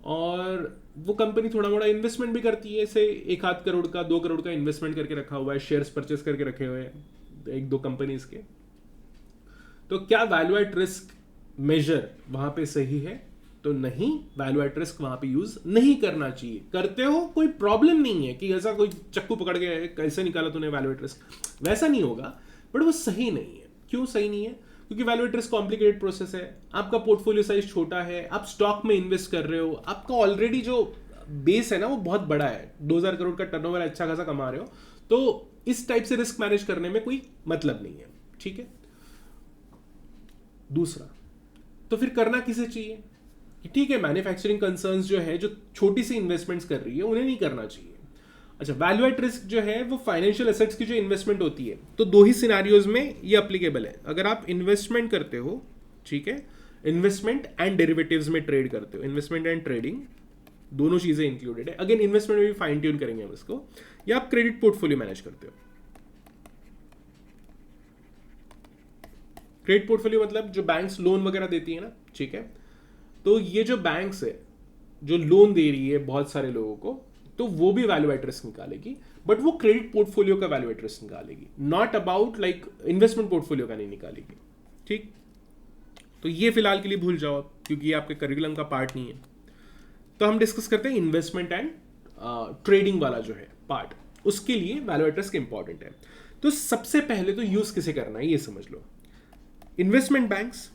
और वो कंपनी थोड़ा मोड़ा इन्वेस्टमेंट भी करती है, ऐसे 1-8 करोड़ का, 2 करोड़ का इन्वेस्टमेंट करके रखा हुआ है, शेयर्स परचेस करके रखे हुए हैं 1-2 कंपनीज के। तो क्या वैल्यू एट रिस्क मेजर वहां पे सही है? तो नहीं, वैल्यू एट रिस्क वहां पे यूज नहीं करना चाहिए। करते हो कोई प्रॉब्लम नहीं है कि ऐसा कोई चक्कू पकड़ के कैसे निकाला तूने वैल्यू एट रिस्क, वैसा नहीं होगा, बट वो सही नहीं है। क्यों सही नहीं है? क्योंकि value at risk complicated process है, आपका पोर्टफोलियो साइज छोटा है, आप स्टॉक में इन्वेस्ट कर रहे हो, आपका ऑलरेडी जो बेस है ना वो बहुत बड़ा है, 2000 करोड़ का टर्नओवर अच्छा खासा कमा रहे हो, तो इस टाइप से रिस्क मैनेज करने में कोई मतलब नहीं है, ठीक है। दूसरा, तो फिर करना किसे चाहिए? ठीक है, मैन्युफैक्चरिंग कंसर्न्स जो है, जो छोटी सी इन्वेस्टमेंट्स कर रही है, उन्हें नहीं करना चाहिए। अच्छा, वैल्यू एट रिस्क जो है वो फाइनेंशियल एसेट्स की जो इन्वेस्टमेंट होती है, तो 2 ही सिनारियोज में ये अप्लीकेबल है। अगर आप इन्वेस्टमेंट करते हो, ठीक है, इन्वेस्टमेंट एंड डेरिवेटिव्स में ट्रेड करते हो, इन्वेस्टमेंट एंड ट्रेडिंग दोनों चीजें इंक्लूडेड है। अगेन इन्वेस्टमेंट में भी फाइन ट्यून करेंगे हम इसको, या आप क्रेडिट पोर्टफोलियो मैनेज करते हो। क्रेडिट पोर्टफोलियो मतलब जो बैंक्स लोन वगैरह देती है ना, ठीक है, तो ये जो बैंक्स है जो लोन दे रही है बहुत सारे लोगों को, तो वो भी वैल्यू एट रिस्क निकालेगी, बट वो क्रेडिट पोर्टफोलियो का वैल्यू एट रिस्क निकालेगी, not about like investment portfolio का नहीं निकालेगी, ठीक। तो ये फिलहाल के लिए भूल जाओ, क्योंकि ये आपके करिकुलम का पार्ट नहीं है। तो हम डिस्कस करते हैं इन्वेस्टमेंट एंड ट्रेडिंग वाला जो है पार्ट, उसके लिए वैल्यू एट रिस्क इंपॉर्टेंट है। तो सबसे पहले तो यूज किसे करना है ये समझ लो। इन्वेस्टमेंट बैंक्स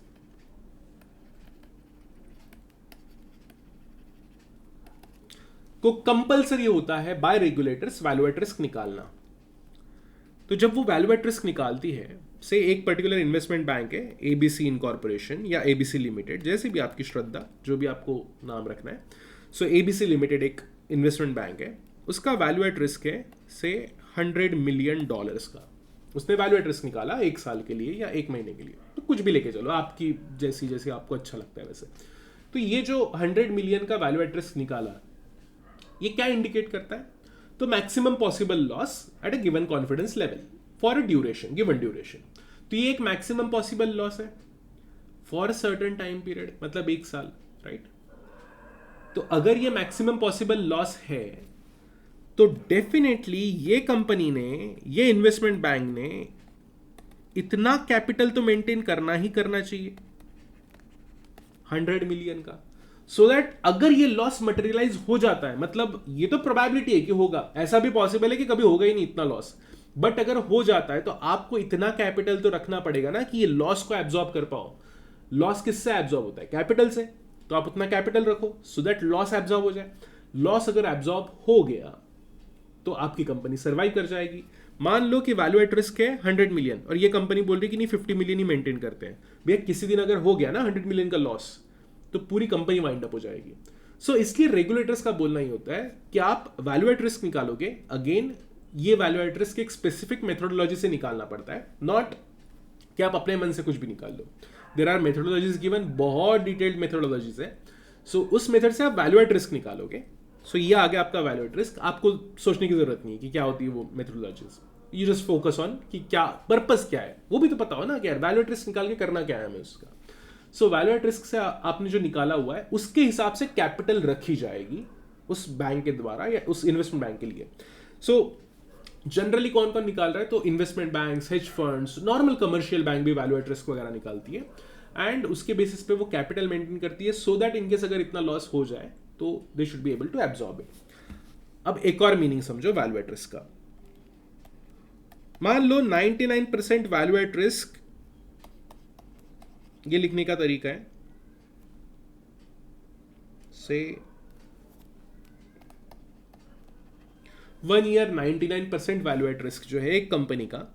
को कंपलसरी होता है by regulators value at risk निकालना। तो जब वो वैल्यू एट रिस्क निकालती है, से एक पर्टिकुलर इन्वेस्टमेंट बैंक है, एबीसी इनकॉर्पोरेशन या एबीसी लिमिटेड, जैसे भी आपकी श्रद्धा, जो भी आपको नाम रखना है। सो एबीसी लिमिटेड एक इन्वेस्टमेंट बैंक है, उसका वैल्यू एट रिस्क है से $100 मिलियन का। उसने वैल्यू एट रिस्क निकाला 1 साल के लिए या 1 महीने के लिए, तो कुछ भी लेके चलो, आपकी जैसी जैसी आपको अच्छा लगता है वैसे। तो ये जो 100 मिलियन का वैल्यू एट रिस्क निकाला, ये क्या इंडिकेट करता है? तो maximum possible loss at a given confidence level for a duration, given duration. तो ये एक मैक्सिमम पॉसिबल लॉस है for a certain time period, मतलब 1 साल, राइट। तो अगर ये मैक्सिमम पॉसिबल लॉस है, तो डेफिनेटली ये कंपनी ने, ये इन्वेस्टमेंट बैंक ने इतना कैपिटल तो मेंटेन करना ही करना चाहिए 100 मिलियन का, सो दैट अगर ये लॉस मटेरियलाइज हो जाता है, मतलब ये तो प्रोबेबिलिटी है कि होगा, ऐसा भी पॉसिबल है कि कभी होगा ही नहीं इतना लॉस, बट अगर हो जाता है तो आपको इतना कैपिटल तो रखना पड़ेगा ना कि ये लॉस को एब्जॉर्ब कर पाओ। लॉस किससे एब्जॉर्ब होता है? कैपिटल से। तो आप उतना कैपिटल रखो सो दैट लॉस एब्जॉर्ब हो जाए। लॉस अगर एब्जॉर्ब हो गया तो आपकी कंपनी सर्वाइव कर जाएगी। मान लो कि वैल्यू एट रिस्क है 100 मिलियन और ये कंपनी बोल रही कि नहीं 50 मिलियन ही मेंटेन करते हैं। भैया किसी दिन अगर हो गया ना 100 मिलियन का लॉस, तो पूरी कंपनी वाइंड अप हो जाएगी। सो इसलिए रेगुलेटर्स का बोलना ही होता है कि आप वैल्यू एट रिस्क निकालोगे, अगेन ये वैल्यू एट रिस्क एक स्पेसिफिक मेथोडोलॉजी से निकालना पड़ता है, नॉट कि आप अपने मन से कुछ भी निकाल लो। देयर आर मेथोडोलॉजीज गिवन, बहुत डिटेल्ड मेथोडोलॉजीज है। सो उस मेथड से आप वैल्यू एट रिस्क निकालोगे। सो ये आ गया आपका वैल्यू एट रिस्क। आपको सोचने की जरूरत नहीं है कि क्या होती है वो methodologies, you just focus on कि क्या पर्पस क्या है, वो भी तो पता हो ना कि यार वैल्यू एट रिस्क निकाल के करना क्या है हमें उसका। सो वैल्यू एट रिस्क से आपने जो निकाला हुआ है उसके हिसाब से कैपिटल रखी जाएगी उस बैंक के द्वारा या उस इन्वेस्टमेंट बैंक के लिए। सो जनरली कौन कौन निकाल रहा है? तो investment banks, hedge funds, normal commercial bank भी वैल्यू एट रिस्क वगैरह निकालती है, एंड उसके बेसिस पे वो कैपिटल मेंटेन करती है सो दैट इनकेस अगर इतना लॉस हो जाए तो they should be able to absorb it. अब एक और मीनिंग समझो वैल्यू एट रिस्क का। मान लो 99% वैल्यू एट रिस्क, ये लिखने का तरीका है से 1 ईयर 99% वैल्यू एट रिस्क जो है एक कंपनी का,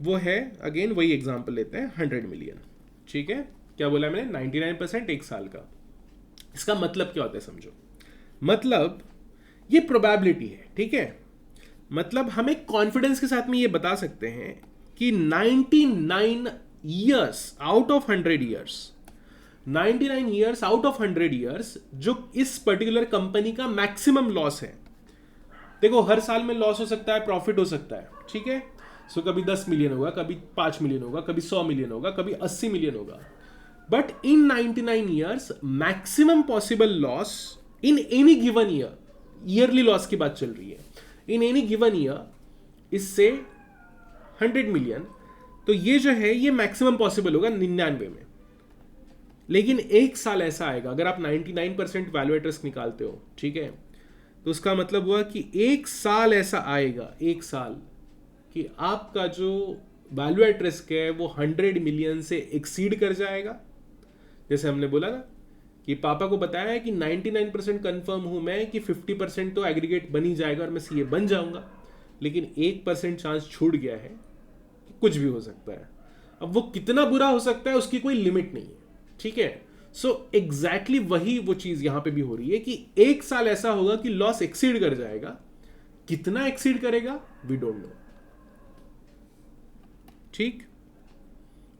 वो है, अगेन वही एग्जांपल लेते हैं 100 मिलियन, ठीक है। क्या बोला मैंने? 99% 1 साल का। इसका मतलब क्या होता है समझो। मतलब ये प्रोबेबिलिटी है, ठीक है। मतलब हम एक कॉन्फिडेंस के साथ में ये बता सकते हैं कि 99 years out of 100 years 99 years out of 100 years जो इस पर्टिकुलर कंपनी का मैक्सिमम लॉस है। देखो हर साल में लॉस हो सकता है, प्रॉफिट हो सकता है, ठीक है। सो कभी 10 मिलियन होगा, कभी 5 मिलियन होगा, कभी 100 मिलियन होगा, कभी 80 मिलियन होगा। But in 99 years maximum possible loss in any given year, yearly loss की बात चल रही है, इन एनी गिवन ईयर इससे 100 मिलियन, तो ये जो है ये मैक्सिमम पॉसिबल होगा 99 में। लेकिन एक साल ऐसा आएगा, अगर आप 99% वैल्यू एट रिस्क निकालते हो, ठीक है, तो उसका मतलब हुआ कि एक साल ऐसा आएगा, एक साल, कि आपका जो वैल्यू एट रिस्क है वो 100 मिलियन से एक्सीड कर जाएगा। जैसे हमने बोला ना कि पापा को बताया है कि 99% कंफर्म हूं मैं कि 50% तो एग्रीगेट बन ही जाएगा और मैं सीए बन जाऊंगा, लेकिन 1% चांस छूट गया है कि कुछ भी हो सकता है। अब वो कितना बुरा हो सकता है उसकी कोई लिमिट नहीं है, ठीक है। सो एग्जैक्टली वही वो चीज यहां पे भी हो रही है कि एक साल ऐसा होगा कि लॉस एक्सीड कर जाएगा। कितना एक्सीड करेगा वी डोंट नो, ठीक।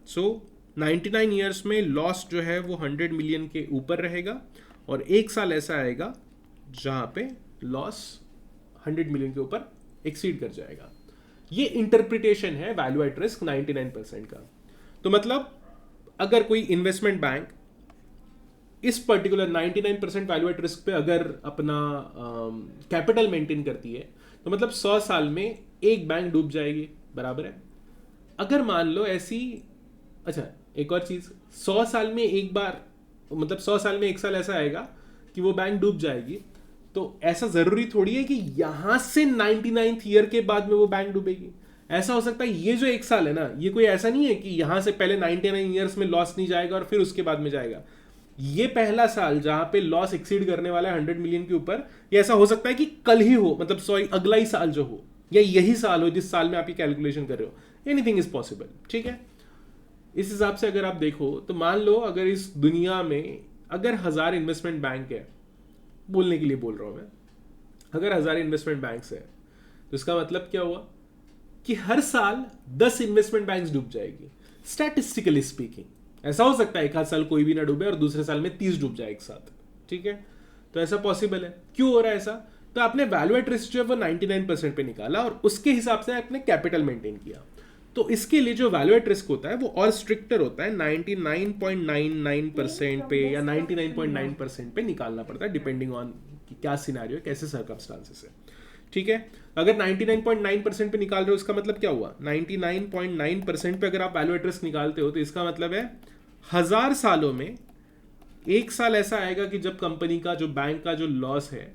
सो 99 ईयर्स में लॉस जो है वो 100 मिलियन के ऊपर रहेगा, और एक साल ऐसा आएगा जहां पे लॉस 100 मिलियन के ऊपर एक्सीड कर जाएगा। ये इंटरप्रिटेशन है वैल्यू एट रिस्क 99% का। तो मतलब अगर कोई इन्वेस्टमेंट बैंक इस पर्टिकुलर 99% वैल्यू एट रिस्क पे अगर अपना कैपिटल मेंटेन करती है, तो मतलब 100 साल में एक बैंक डूब जाएगी, बराबर है। अगर मान लो ऐसी, अच्छा एक और चीज, 100 साल में एक बार, मतलब 100 साल में एक साल ऐसा आएगा कि वो बैंक डूब जाएगी, तो ऐसा जरूरी थोड़ी है कि यहां से 99th ईयर के बाद में वो बैंक डूबेगी। ऐसा हो सकता है ये जो एक साल है ना, ये कोई ऐसा नहीं है कि यहां से पहले 99 ईयर्स में लॉस नहीं जाएगा और फिर उसके बाद में जाएगा। ये पहला साल जहां पे लॉस एक्सीड करने वाला है 100 मिलियन के ऊपर, ये ऐसा हो सकता है कि कल ही हो, मतलब सॉरी अगला ही साल जो हो, या यही साल हो जिस साल में आप ये कैलकुलेशन कर रहे हो। एनीथिंग इज पॉसिबल, ठीक है। इस हिसाब से अगर आप देखो तो मान लो अगर इस दुनिया में अगर 1000 इन्वेस्टमेंट बैंक है, बोलने के लिए बोल रहा हूं मैं, अगर 1000 इन्वेस्टमेंट बैंक्स है, तो इसका मतलब क्या हुआ कि हर साल 10 इन्वेस्टमेंट बैंक्स डूब जाएगी, स्टैटिस्टिकली स्पीकिंग। ऐसा हो सकता है एक आध साल कोई भी ना डूबे और दूसरे साल में 30 डूब जाए एक साथ, ठीक है। तो ऐसा पॉसिबल है। क्यों हो रहा है ऐसा? तो आपने वैल्यू एट रिस्क जो है वो 99% पे निकाला और उसके हिसाब से आपने कैपिटल मेंटेन किया। तो इसके लिए जो वैल्यू एट रिस्क होता है वो और स्ट्रिक्टर होता है, 99.99% पे या 99.9% पे निकालना पड़ता है, डिपेंडिंग ऑन क्या सिनेरियो है, कैसे सर्कमस्टांसेस है, ठीक है। अगर 99.9% पे निकाल रहे हो, इसका मतलब क्या हुआ, 99.9% पे अगर आप वैल्यू एट रिस्क निकालते हो तो इसका मतलब है 1000 सालों में एक साल ऐसा आएगा कि जब कंपनी का जो बैंक का जो लॉस है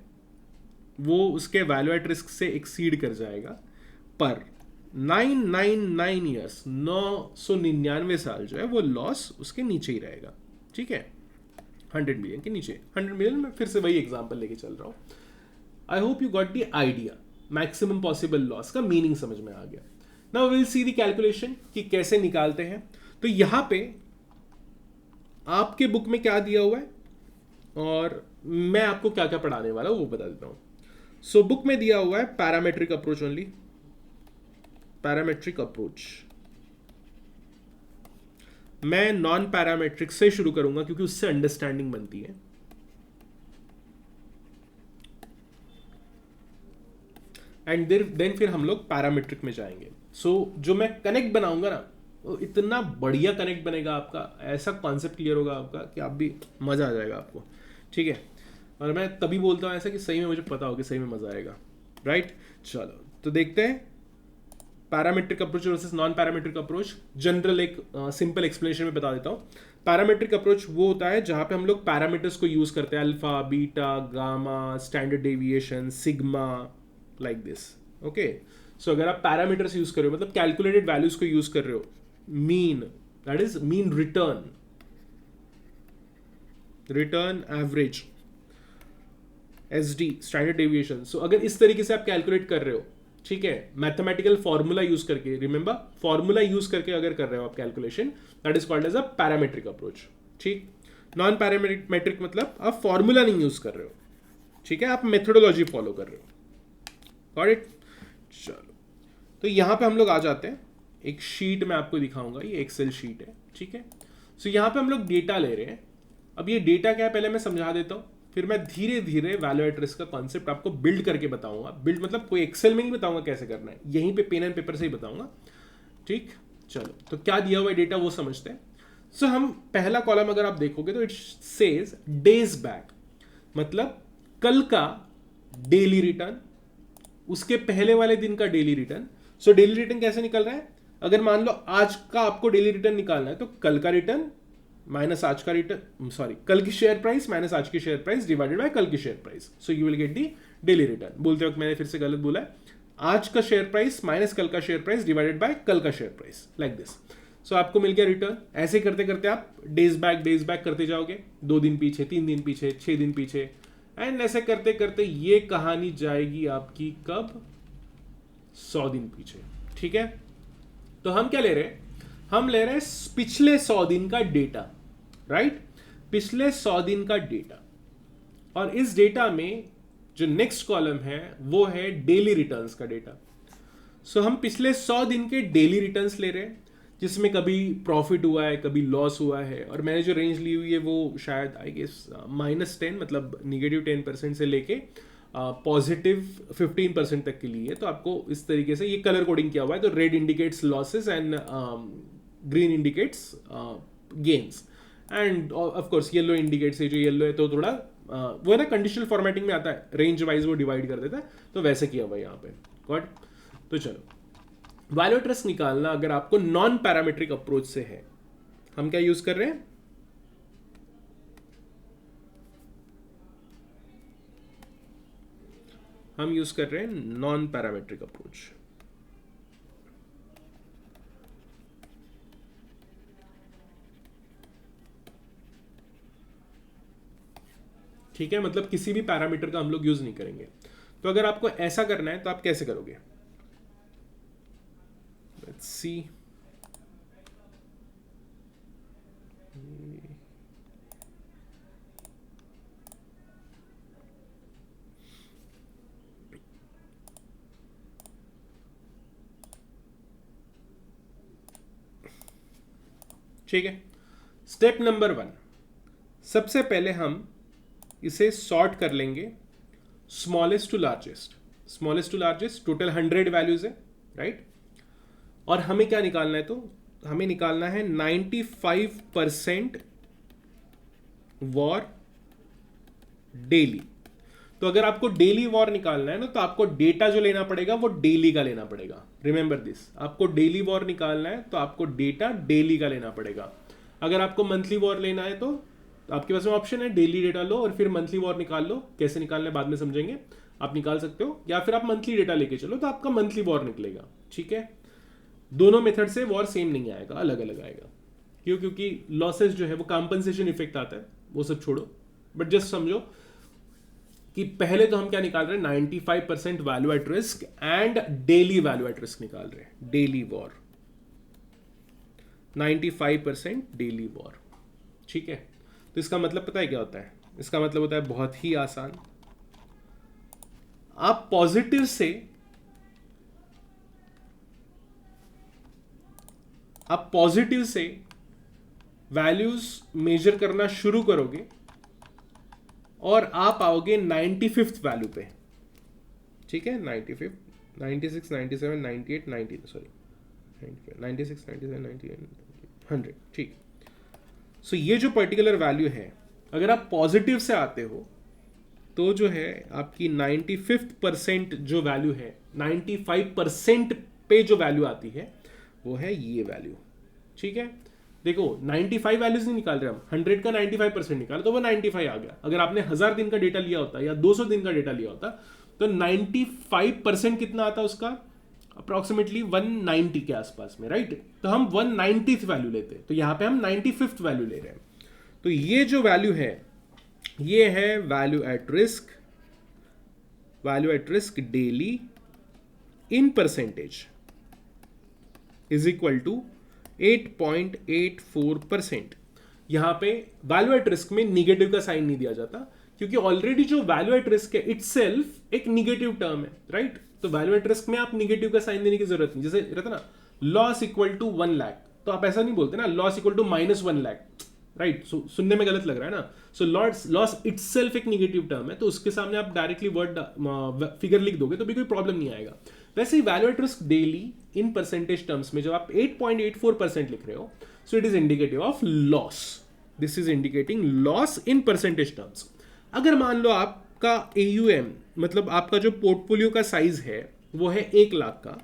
वो उसके वैल्यू एट रिस्क से एक्सीड कर जाएगा। पर 999 ईयर्स, 999 साल जो है वो लॉस उसके नीचे ही रहेगा, ठीक है, 100 मिलियन के नीचे। 100 मिलियन में फिर से वही एग्जांपल लेके चल रहा हूं। आई hope you got the idea, maximum possible loss का मीनिंग समझ में आ गया। Now will see the calculation कि कैसे निकालते हैं। तो यहां पे आपके बुक में क्या दिया हुआ है और मैं आपको क्या क्या पढ़ाने वाला हूं वो बता देता हूं। सो बुक में दिया हुआ है parametric approach only, parametric approach. मैं नॉन पैरामेट्रिक से शुरू करूंगा क्योंकि उससे अंडरस्टैंडिंग बनती है। एंड देन फिर हम लोग पैरामेट्रिक में जाएंगे। सो जो मैं कनेक्ट बनाऊंगा ना वो इतना बढ़िया कनेक्ट बनेगा आपका, ऐसा कॉन्सेप्ट क्लियर होगा आपका कि आप भी मजा आ जाएगा आपको, ठीक है। और मैं तभी बोलता हूं ऐसा कि सही में मुझे पता हो कि सही में मजा आएगा, राइट। चलो तो देखते हैं parametric approach versus non parametric approach. General एक सिंपल एक्सप्लेनेशन में बता देता हूं। पैरामेट्रिक अप्रोच वो होता है जहां पे हम लोग पैरामीटर्स को यूज करते हैं, alpha, beta, gamma, standard deviation, sigma, like this, okay. So अगर आप पैरामीटर्स यूज कर रहे हो मतलब कैलकुलेटेड वैल्यूज को यूज कर रहे हो, mean, that is mean return, return average, SD, standard deviation. So अगर इस तरीके से आप कैलकुलेट कर रहे हो, ठीक है, मैथमेटिकल फॉर्मूला यूज करके, रिमेंबर फॉर्मूला यूज करके अगर कर रहे हो आप calculation, that is called as a parametric approach, ठीक। नॉन पैरामेट्रिक मतलब आप फॉर्मूला नहीं यूज कर रहे हो, ठीक है, आप मेथोडोलॉजी फॉलो कर रहे हो, गॉट इट। चलो तो यहां पे हम लोग आ जाते हैं, एक शीट में आपको दिखाऊंगा, ये एक्सेल शीट है, ठीक है। सो यहां पे हम लोग डेटा ले रहे हैं अब ये डेटा क्या है पहले मैं समझा देता हूँ, फिर मैं धीरे धीरे वैल्यू एट रिस्क का कॉन्सेप्ट आपको बिल्ड करके बताऊंगा। बिल्ड मतलब कोई एक्सेल में नहीं बताऊंगा कैसे करना है, यहीं पे पेन एंड पेपर से ही बताऊंगा। ठीक, चलो तो क्या दिया हुआ है डेटा वो समझते हैं। सो हम पहला कॉलम अगर आप देखोगे तो इट सेज डेज बैक, मतलब कल का डेली रिटर्न, उसके पहले वाले दिन का daily return. So daily return कैसे निकल रहा है, अगर मान लो आज का आपको डेली रिटर्न निकालना है तो कल का रिटर्न माइनस आज का रिटर्न, सॉरी कल की शेयर प्राइस माइनस आज की शेयर प्राइस डिवाइडेड बाय कल की share price. So you will get the daily return. बोलते वक्त मैंने फिर से गलत बोला है, आज का शेयर प्राइस माइनस कल का शेयर प्राइस डिवाइडेड बाय कल का शेयर प्राइस, लाइक दिस। सो आपको मिल गया रिटर्न। ऐसे करते करते आप डेज बैक करते जाओगे, 2 दिन पीछे, 3 दिन पीछे, 6 दिन पीछे, एंड ऐसे करते करते ये कहानी जाएगी आपकी कब, 100 दिन पीछे। ठीक है, तो हम क्या ले रहे हैं, हम ले रहे हैं पिछले 100 दिन का डेटा, राइट, पिछले 100 दिन का डेटा। और इस डेटा में जो नेक्स्ट कॉलम है वो है डेली रिटर्न्स का डेटा। सो हम पिछले 100 दिन के डेली रिटर्न्स ले रहे हैं, जिसमें कभी प्रॉफिट हुआ है, कभी लॉस हुआ है, और मैंने जो रेंज ली हुई है वो शायद आई गेस -10 मतलब -10% से लेके पॉजिटिव 15% तक के लिए। तो आपको इस तरीके से ये कलर कोडिंग किया हुआ है, तो red indicates losses and green indicates gains, end of course yellow indicates है, जो येलो है तो थोड़ा वो है ना कंडीशनल फॉर्मेटिंग में आता है, रेंज वाइज वो डिवाइड कर देता है, तो वैसे किया हुआ है यहाँ पे। गॉट, तो चलो वैल्यू एट रिस्क निकालना अगर आपको नॉन पैरामीट्रिक अप्रोच से है, हम क्या यूज कर रहे हैं, हम यूज कर रहे हैं नॉन पैरामीट्रिक अप्रोच। ठीक है, मतलब किसी भी पैरामीटर का हम लोग यूज नहीं करेंगे। तो अगर आपको ऐसा करना है तो आप कैसे करोगे, लेट्स सी, ठीक है। स्टेप नंबर 1, सबसे पहले हम इसे सॉर्ट कर लेंगे smallest to largest. Smallest to largest total 100 values है, राइट। और हमें क्या निकालना है, तो हमें निकालना है 95% वॉर डेली। तो अगर आपको डेली वॉर निकालना है ना, तो आपको डेटा जो लेना पड़ेगा वो डेली का लेना पड़ेगा। रिमेंबर दिस, आपको डेली वॉर निकालना है तो आपको डेटा डेली का लेना पड़ेगा। अगर आपको मंथली वॉर लेना है तो आपके पास में ऑप्शन है, डेली डेटा लो और फिर मंथली वॉर निकाल लो। कैसे निकालना है बाद में समझेंगे, आप निकाल सकते हो, या फिर आप मंथली डेटा लेके चलो तो आपका मंथली वॉर निकलेगा। ठीक है, दोनों मेथड से वॉर सेम नहीं आएगा, अलग अलग आएगा। क्यों, क्योंकि लॉसेस जो है वो कॉम्पनसेशन इफेक्ट आता है, वो सब छोड़ो, बट जस्ट समझो कि पहले तो हम क्या निकाल रहे हैं, 95% value at risk and daily value at risk निकाल रहे हैं। Daily war 95% daily war. ठीक है, तो इसका मतलब पता है क्या होता है, इसका मतलब होता है बहुत ही आसान, आप पॉजिटिव से वैल्यूज मेजर करना शुरू करोगे और आप आओगे 95th वैल्यू पे। ठीक है, 95, 96, 97, 98, 90, सॉरी 96, 97, 98, 100। ठीक, सो ये जो पर्टिकुलर वैल्यू है, अगर आप पॉजिटिव से आते हो तो जो है आपकी 95th% जो वैल्यू है, 95% पे जो वैल्यू आती है वो है ये वैल्यू। ठीक है, देखो 95 वैल्यूज नहीं निकाल रहे हम, 100 का 95% निकाला तो वो 95 आ गया। अगर आपने 1000 दिन का डेटा लिया होता या 200 दिन का डेटा लिया होता तो 95% कितना आता उसका, अप्रोक्सीमेटली 190 के आसपास में, राइट। तो हम 190th वैल्यू लेते हैं, तो यहां पे हम 95th वैल्यू ले रहे हैं। तो ये जो वैल्यू है ये है value at risk daily in percentage is equal to 8.84%। यहां पे वैल्यू एट रिस्क में निगेटिव का साइन नहीं दिया जाता, क्योंकि ऑलरेडी जो वैल्यू एट रिस्क है इटसेल्फ एक निगेटिव टर्म है, राइट। तो वैल्यू एट रिस्क में आप निगेटिव का साइन देने की जरूरत नहीं। जैसे रहता ना लॉस इक्वल टू 1 लाख, तो आप ऐसा नहीं बोलते ना loss equal to -1 lakh, right. So सुनने में गलत लग रहा है ना। सो लॉस इटसेल्फ एक निगेटिव टर्म है, तो उसके सामने आप डायरेक्टली वर्ड फिगर लिख दोगे तो भी कोई प्रॉब्लम नहीं आएगा। वैसे ही value at risk daily in percentage terms में जब आप 8.84% लिख रहे हो, so it is indicative of loss. This is indicating loss in percentage terms. अगर मान लो आपका AUM मतलब आपका जो पोर्टफोलियो का साइज है वो है 1 लाख का,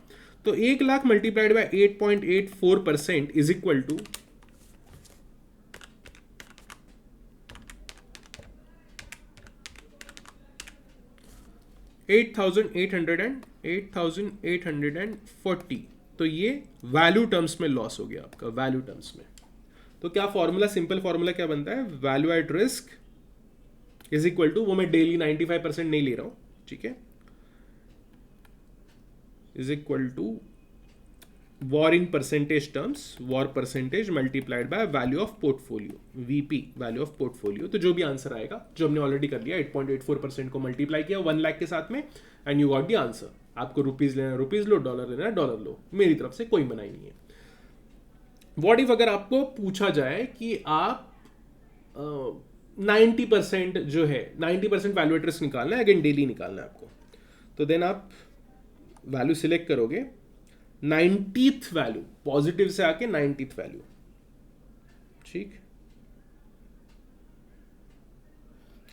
तो 1 lakh multiplied by 8.84% is equal to 8,840। तो ये वैल्यू टर्म्स में लॉस हो गया आपका, वैल्यू टर्म्स में। तो क्या फॉर्मूला, सिंपल फॉर्मूला क्या बनता है, value at risk is equal to, वो मैं डेली 95% नहीं ले रहा हूं, ठीक है, is equal to VaR in percentage terms, VaR percentage multiplied by value of portfolio, VP value of portfolio. तो जो भी आंसर आएगा, जो हमने ऑलरेडी कर लिया, 8.84% को मल्टीप्लाई किया 1 लाख के साथ में, and you got the answer. आपको रुपीज लेना रुपीज लो, डॉलर लेना डॉलर लो, मेरी तरफ से कोई मनाही नहीं है। व्हाट इफ अगर आपको पूछा जाए कि आप 90% जो है, 90% वैल्यू एट रिस्क निकालना है, अगेन डेली निकालना है आपको, तो देन आप वैल्यू सिलेक्ट करोगे 90th वैल्यू, पॉजिटिव से आके 90th वैल्यू, ठीक,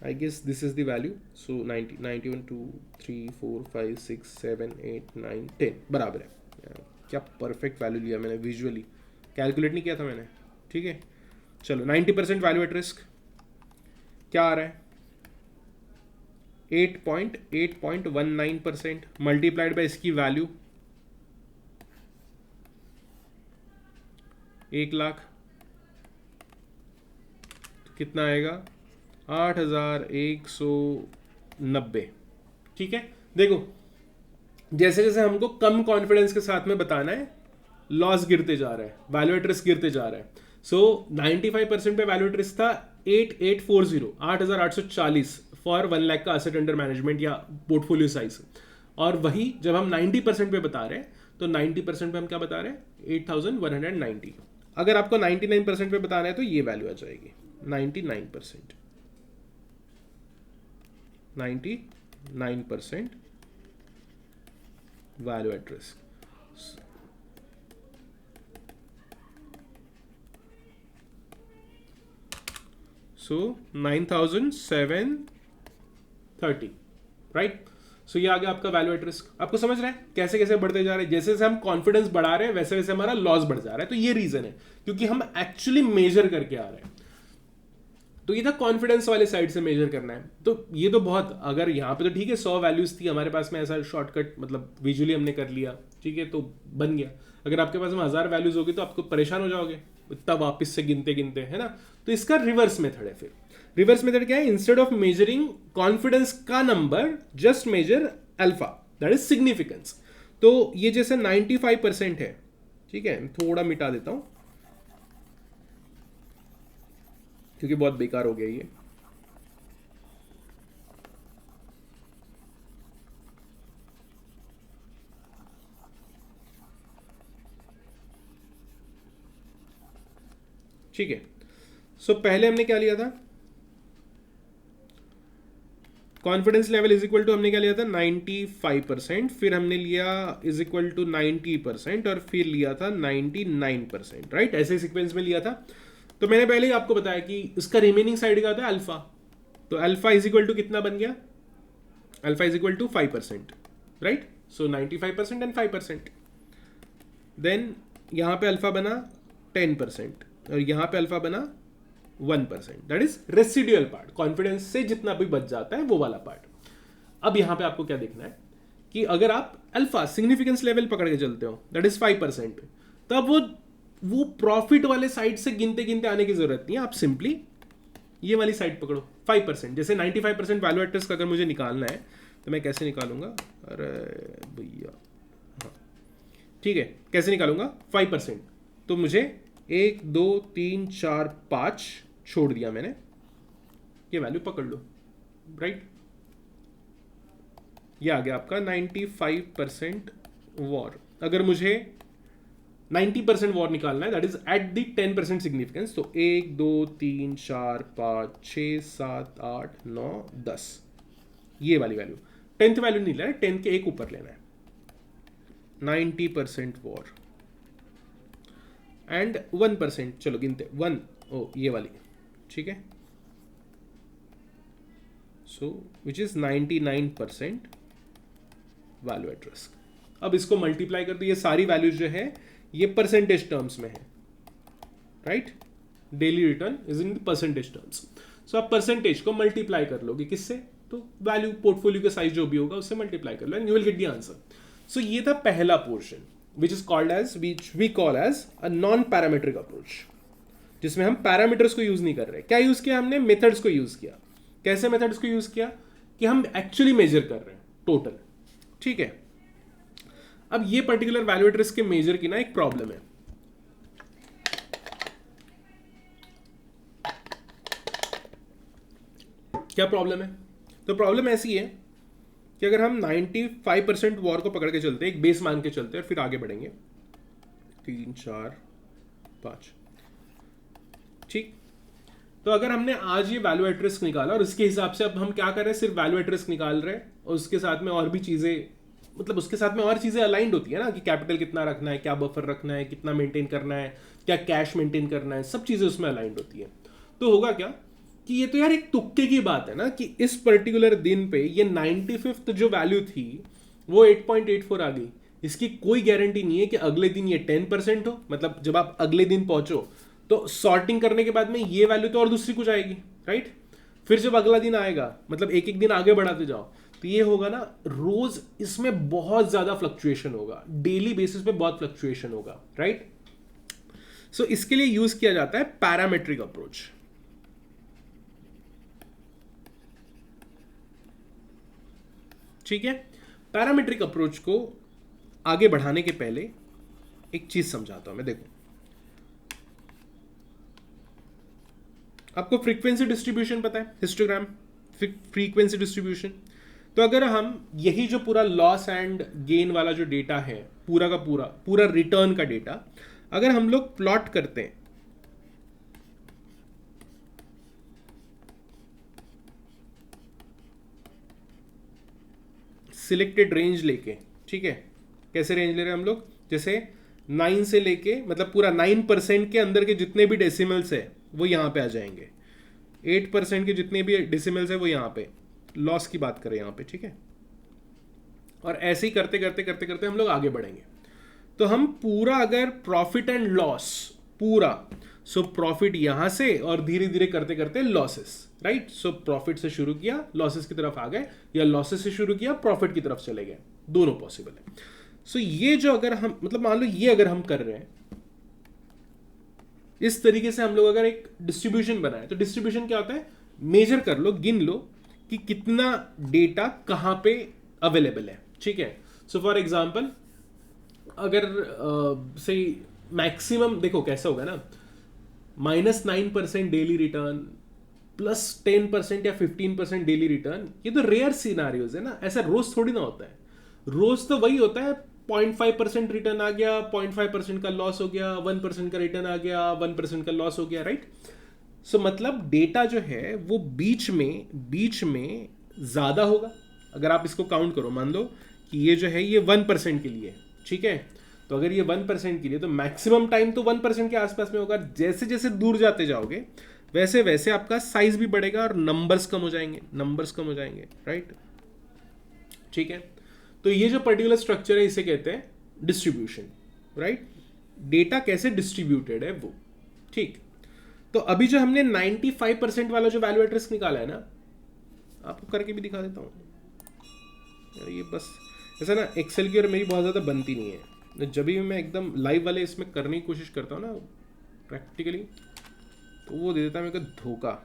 I guess this is the value. So 90, 91, 2, 3, 4, 5, 6, 7, 8, 9, 10 बराबर है। क्या परफेक्ट वैल्यू लिया मैंने, विजुअली कैलकुलेट नहीं किया था मैंने, ठीक है। चलो 90% वैल्यू एट रिस्क क्या आ रहा है, 8.19% मल्टीप्लाइड बाय इसकी वैल्यू 1 लाख, तो कितना आएगा 8,190, ठीक है। देखो जैसे जैसे हमको कम कॉन्फिडेंस के साथ में बताना है, लॉस गिरते जा रहा है, वैल्यू एट रिस्क गिरते जा रहा है। सो 95% पे वैल्यू एट रिस्क था 8,840 फॉर 1 लाख का एसेट अंडर मैनेजमेंट या पोर्टफोलियो साइज। और वही जब हम 90% पे बता रहे हैं, तो 90% पे हम क्या बता रहे हैं, 8,190। अगर आपको 99% पे बताना है तो ये वैल्यू आ जाएगी 99%, 99% value at risk. So 9,730, right. So ये आ गया आपका वैल्यू एट रिस्क। आपको समझ रहे हैं कैसे कैसे बढ़ते जा रहे हैं, जैसे जैसे हम कॉन्फिडेंस बढ़ा रहे हैं वैसे वैसे हमारा लॉस बढ़ जा रहा है। तो ये रीजन है, क्योंकि हम एक्चुअली मेजर करके आ रहे हैं। तो ये था कॉन्फिडेंस वाले साइड से मेजर करना है। तो ये तो बहुत, अगर यहाँ पे तो ठीक है 100 वैल्यूज थी हमारे पास में, ऐसा शॉर्टकट मतलब विजुअली हमने कर लिया, ठीक है, तो बन गया। अगर आपके पास में 1000 वैल्यूज होगी तो आपको परेशान हो जाओगे इतना वापस से गिनते गिनते, है ना। तो इसका रिवर्स मेथड है। फिर रिवर्स मेथड क्या है, इंस्टेड ऑफ मेजरिंग कॉन्फिडेंस का number, just measure alpha, that is significance. तो ये जैसे 95% है, ठीक है, थोड़ा मिटा देता हूं क्योंकि बहुत बेकार हो गया ये। ठीक है, सो पहले हमने क्या लिया था, confidence level is equal to, हमने क्या लिया था 95%, फिर हमने लिया इज इक्वल टू 90% और फिर लिया था 99%, राइट। ऐसे सीक्वेंस में लिया था। तो मैंने पहले ही आपको बताया कि इसका रिमेनिंग साइड का था अल्फा। तो अल्फा इज इक्वल टू कितना बन गया, alpha is equal to 5%, right. So 95% and 5%। Then यहां पे अल्फा बना 10% और यहां पे अल्फा बना 1%, that is residual part, confidence से जितना भी बच जाता है वो वाला पार्ट। अब यहां पे आपको क्या देखना है कि अगर आप अल्फा सिग्निफिकेंस लेवल पकड़ के चलते हो, दैट इज 5%, तब वो प्रॉफिट वाले साइड से गिनते गिनते आने की जरूरत नहीं है। आप सिंपली ये वाली साइड पकड़ो 5%। जैसे 95% वैल्यू एट रिस्क अगर मुझे निकालना है तो मैं कैसे निकालूंगा, अरे भैया, हाँ ठीक है, कैसे निकालूंगा 5%। तो मुझे 1 2 3 4 5 छोड़ दिया मैंने, ये वैल्यू पकड़ लो, राइट। ये आ गया आपका 95% वॉर। अगर मुझे 90% वॉर निकालना है, that is at the 10% significance. तो 1 2 3 4 5 6 7 8 9 10, ये वाली वैल्यू। 10th वैल्यू नहीं लेना है, 10 के एक ऊपर लेना है। 90% वॉर एंड 1%, चलो गिनते 1, ओ ये वाली, ठीक है। So which is 99% value at risk. अब इसको मल्टीप्लाई कर दो, ये सारी वैल्यूज जो है ये परसेंटेज टर्म्स में है, right. Daily return is in percentage terms. So आप परसेंटेज को मल्टीप्लाई कर लोगे किससे, तो वैल्यू पोर्टफोलियो का साइज जो भी होगा उससे मल्टीप्लाई कर लो and you will get the answer. So ये था पहला portion which is called as, which we call as a non parametric approach, जिसमें हम पैरामीटर्स को यूज नहीं कर रहे। क्या यूज किया हमने, मेथड्स को यूज किया। कैसे मेथड्स को यूज किया कि हम एक्चुअली मेजर कर रहे हैं टोटल, ठीक है। अब ये पर्टिकुलर वैल्यू एट रिस्क के मेजर की ना एक प्रॉब्लम है। क्या प्रॉब्लम है, तो प्रॉब्लम ऐसी है कि अगर हम 95% वॉर को पकड़ के चलते हैं, एक बेस मान के चलते हैं और फिर आगे बढ़ेंगे 3 4 5, ठीक। तो अगर हमने आज ये वैल्यू एट रिस्क निकाला और उसके हिसाब से अब हम क्या कर रहे हैं, सिर्फ वैल्यू एट रिस्क निकाल रहे हैं और उसके साथ में और भी चीजें, मतलब उसके साथ में और चीजें अलाइंड होती है ना, कि कैपिटल कितना रखना है, क्या बफर रखना है, कितना मेंटेन करना है, क्या कैश मेंटेन करना है, सब चीजें उसमें अलाइंड होती है। तो होगा क्या कि ये तो यार एक तुक्के की बात है ना, कि इस पर्टिकुलर दिन पे ये 95th जो वैल्यू थी वो 8.84 आ गई। इसकी कोई गारंटी नहीं है कि अगले दिन ये 10% हो, मतलब जब आप अगले दिन पहुंचो तो सॉर्टिंग करने के बाद में ये वैल्यू तो और दूसरी कुछ आएगी, राइट। फिर जब अगला दिन आएगा, मतलब एक एक दिन आगे बढ़ाते जाओ, तो ये होगा ना, रोज इसमें बहुत ज्यादा फ्लक्चुएशन होगा, डेली बेसिस पे बहुत फ्लक्चुएशन होगा, राइट। सो इसके लिए यूज किया जाता है पैरामेट्रिक अप्रोच। ठीक है, पैरामेट्रिक अप्रोच को आगे बढ़ाने के पहले एक चीज समझाता हूं मैं। देखो, आपको फ्रीक्वेंसी डिस्ट्रीब्यूशन पता है, हिस्टोग्राम फ्रीक्वेंसी डिस्ट्रीब्यूशन। तो अगर हम यही जो पूरा लॉस एंड गेन वाला जो डेटा है, पूरा का पूरा रिटर्न का डेटा अगर हम लोग प्लॉट करते हैं, सिलेक्टेड रेंज लेके, ठीक है। कैसे रेंज ले रहे हैं हम लोग, जैसे 9 से लेके, मतलब पूरा 9% के अंदर के जितने भी डेसिमल्स है वो यहां पे आ जाएंगे, 8% के जितने भी डेसिमल्स है वो यहां पे, लॉस की बात करें यहां पे, ठीक है। और ऐसे ही करते करते करते करते हम लोग आगे बढ़ेंगे। तो हम पूरा अगर प्रॉफिट एंड लॉस पूरा, सो प्रॉफिट यहां से और धीरे धीरे करते करते लॉसेस, राइट। सो प्रॉफिट से शुरू किया लॉसेस की तरफ आ गए, या लॉसेस से शुरू किया प्रॉफिट की तरफ चले गए, दोनों पॉसिबल है। सो ये जो अगर हम, मतलब मान लो ये अगर हम कर रहे हैं इस तरीके से, हम लोग अगर एक डिस्ट्रीब्यूशन बनाए, तो डिस्ट्रीब्यूशन क्या होता है, मेजर कर लो, गिन लो कि कितना डेटा कहां पे अवेलेबल है, ठीक है। सो फॉर एग्जांपल अगर से मैक्सिमम देखो कैसा होगा ना, -9% डेली रिटर्न प्लस 10% या 15% डेली रिटर्न, ये तो रेयर सिनारियोज है ना, ऐसा रोज थोड़ी ना होता है। रोज तो वही होता है, 0.5% रिटर्न आ गया, 0.5% का लॉस हो गया, 1% का रिटर्न आ गया, 1% का लॉस हो गया, राइट। सो मतलब डेटा जो है वो बीच में ज्यादा होगा। अगर आप इसको काउंट करो, मान लो कि ये जो है ये 1% के लिए, ठीक है। तो अगर ये 1% के लिए, तो मैक्सिमम टाइम तो 1% के आसपास में होगा। जैसे जैसे दूर जाते जाओगे वैसे वैसे आपका साइज भी बढ़ेगा और नंबर्स कम हो जाएंगे, राइट, ठीक है। तो ये जो पर्टिकुलर स्ट्रक्चर है इसे कहते हैं डिस्ट्रीब्यूशन, राइट। डेटा कैसे डिस्ट्रीब्यूटेड है वो, ठीक। तो अभी जो हमने 95% वाला जो वैल्यू एट रिस्क निकाला है ना, आपको करके भी दिखा देता हूँ। ये बस ऐसा ना, एक्सेल की और मेरी बहुत ज़्यादा बनती नहीं है। जब भी मैं एकदम लाइव वाले इसमें करने की कोशिश करता हूँ ना प्रैक्टिकली, तो वो दे देता है मेरे को धोखा।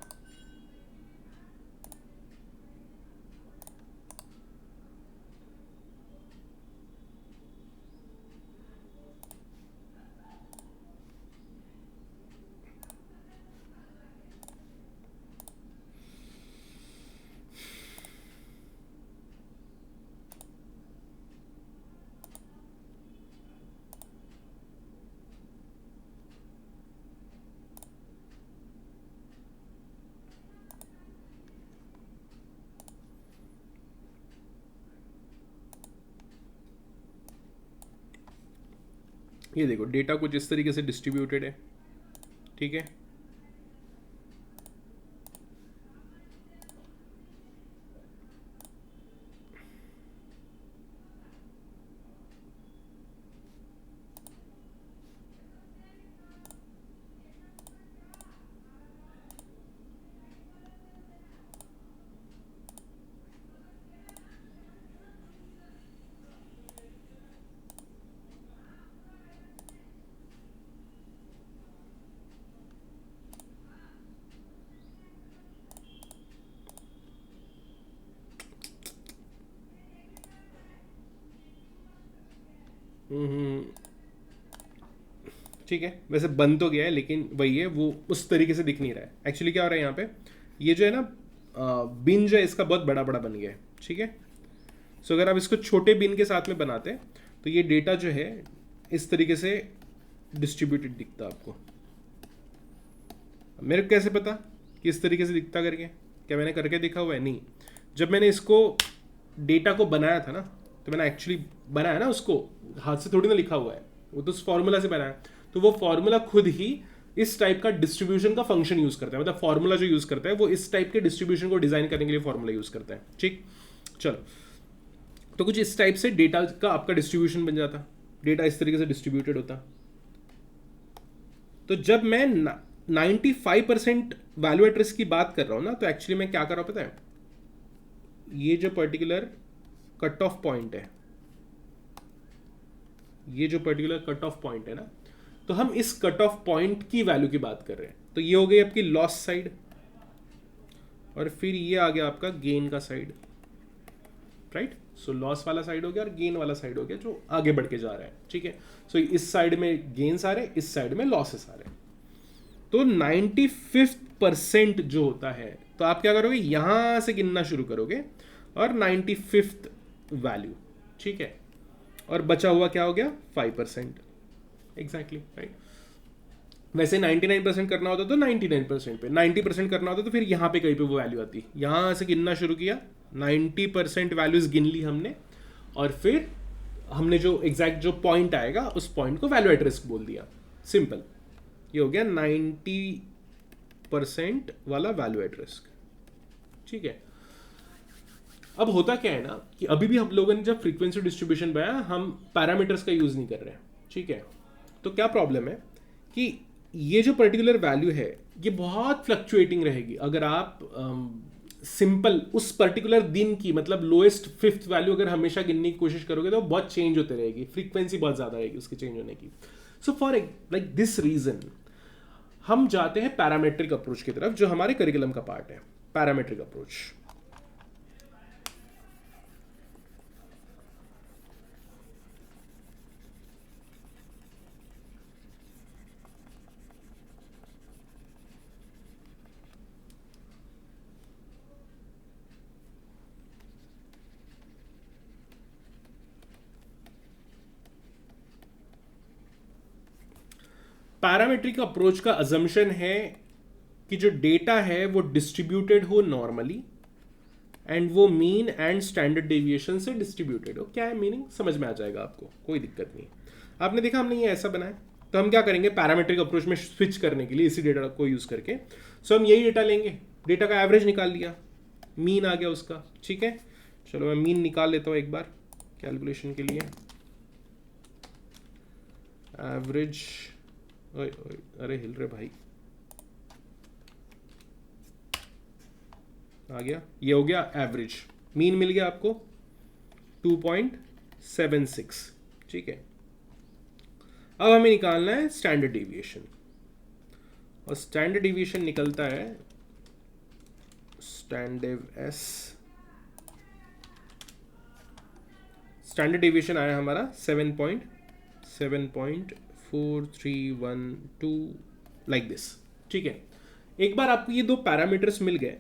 ये देखो डेटा कुछ इस तरीके से डिस्ट्रीब्यूटेड है, ठीक है। ठीक है, वैसे बन तो गया है लेकिन वही है, वो उस तरीके से दिख नहीं रहा है। एक्चुअली क्या हो रहा है यहाँ पे, ये जो है ना बिन जो है इसका बहुत बड़ा बड़ा बन गया है, ठीक है। सो अगर आप इसको छोटे बिन के साथ में बनाते हैं तो ये डेटा जो है इस तरीके से डिस्ट्रीब्यूटेड दिखता आपको। मेरे को कैसे पता कि इस तरीके से दिखता करके, क्या मैंने करके देखा हुआ है? नहीं। जब मैंने इसको डेटा को बनाया था ना, तो मैंने एक्चुअली बनाया ना, उसको हाथ से थोड़ी ना लिखा हुआ है, वो तो उस फॉर्मूला से बनाया। तो वो फॉर्मूला खुद ही इस टाइप का डिस्ट्रीब्यूशन का फंक्शन यूज करता है, मतलब फॉर्मूला जो यूज करता है वो इस टाइप के डिस्ट्रीब्यूशन को डिजाइन करने के लिए फॉर्मूला यूज करता है, ठीक। चलो, तो कुछ इस टाइप से डेटा का आपका डिस्ट्रीब्यूशन बन जाता, डेटा इस तरीके से डिस्ट्रीब्यूटेड होता। तो जब मैं 95% वैल्यू एट रिस्क की बात कर रहा हूं ना, तो एक्चुअली मैं क्या कर रहा हूं पता है, ये जो पर्टिकुलर कट ऑफ पॉइंट है, ये जो पर्टिकुलर कट ऑफ पॉइंट है ना, तो हम इस कट ऑफ पॉइंट की वैल्यू की बात कर रहे हैं। तो ये हो गई आपकी लॉस साइड, और फिर ये आ गया आपका गेन का साइड, राइट। सो लॉस वाला साइड हो गया और गेन वाला साइड हो गया जो आगे बढ़ के जा रहा है, ठीक है। सो इस साइड में गेन्स आ रहे हैं, इस साइड में लॉसेस आ रहे हैं। तो 95% जो होता है, तो आप क्या करोगे, यहां से गिनना शुरू करोगे और 95th वैल्यू, ठीक है। और बचा हुआ क्या हो गया, 5%, एग्जैक्टली, राइट। वैसे 99% करना होता तो 99% पे, 90% करना होता तो फिर यहाँ पे कहीं पे वो वैल्यू आती। यहाँ से गिनना शुरू किया, 90% वैल्यूज गिन ली हमने, और फिर हमने जो एग्जैक्ट जो पॉइंट आएगा उस पॉइंट को वैल्यू एट रिस्क बोल दिया, सिंपल। ये हो गया 90% वाला वैल्यू एट रिस्क, ठीक है। अब होता क्या है ना कि अभी भी हम लोगों ने जब फ्रीक्वेंसी डिस्ट्रीब्यूशन बनाया, हम पैरामीटर्स का यूज नहीं कर रहे हैं, ठीक है। तो क्या प्रॉब्लम है कि ये जो पर्टिकुलर वैल्यू है ये बहुत फ्लक्चुएटिंग रहेगी। अगर आप सिंपल उस पर्टिकुलर दिन की, मतलब लोएस्ट 5th वैल्यू अगर हमेशा गिनने की कोशिश करोगे तो बहुत चेंज होते रहेगी, फ्रीक्वेंसी बहुत ज्यादा रहेगी उसकी चेंज होने की। So for like this reason हम जाते हैं पैरामेट्रिक अप्रोच की तरफ, जो हमारे करिकुलम का पार्ट है, पैरामेट्रिक अप्रोच। पैरामेट्रिक अप्रोच का अजम्पशन है कि जो डेटा है वो डिस्ट्रीब्यूटेड हो नॉर्मली, एंड वो मीन एंड स्टैंडर्ड डेविएशन से डिस्ट्रीब्यूटेड हो। क्या है मीनिंग, समझ में आ जाएगा आपको, कोई दिक्कत नहीं। आपने देखा हमने ये ऐसा बनाया, तो हम क्या करेंगे, पैरामेट्रिक अप्रोच में स्विच करने के लिए इसी डेटा को यूज करके, सो हम यही डेटा लेंगे, डेटा का एवरेज निकाल लिया, मीन आ गया उसका, ठीक है। चलो मैं मीन निकाल लेता हूँ एक बार कैलकुलेशन के लिए। एवरेज, अरे हिल रहे भाई, आ गया, ये हो गया एवरेज, मीन मिल गया आपको 2.76, ठीक है। अब हमें निकालना है स्टैंडर्ड डेविएशन, और स्टैंडर्ड डेविएशन निकलता है स्टैंडर्ड एस, स्टैंडर्ड डेविएशन आया हमारा 7.4312 लाइक दिस, ठीक है। एक बार आपको ये दो पैरामीटर्स मिल गए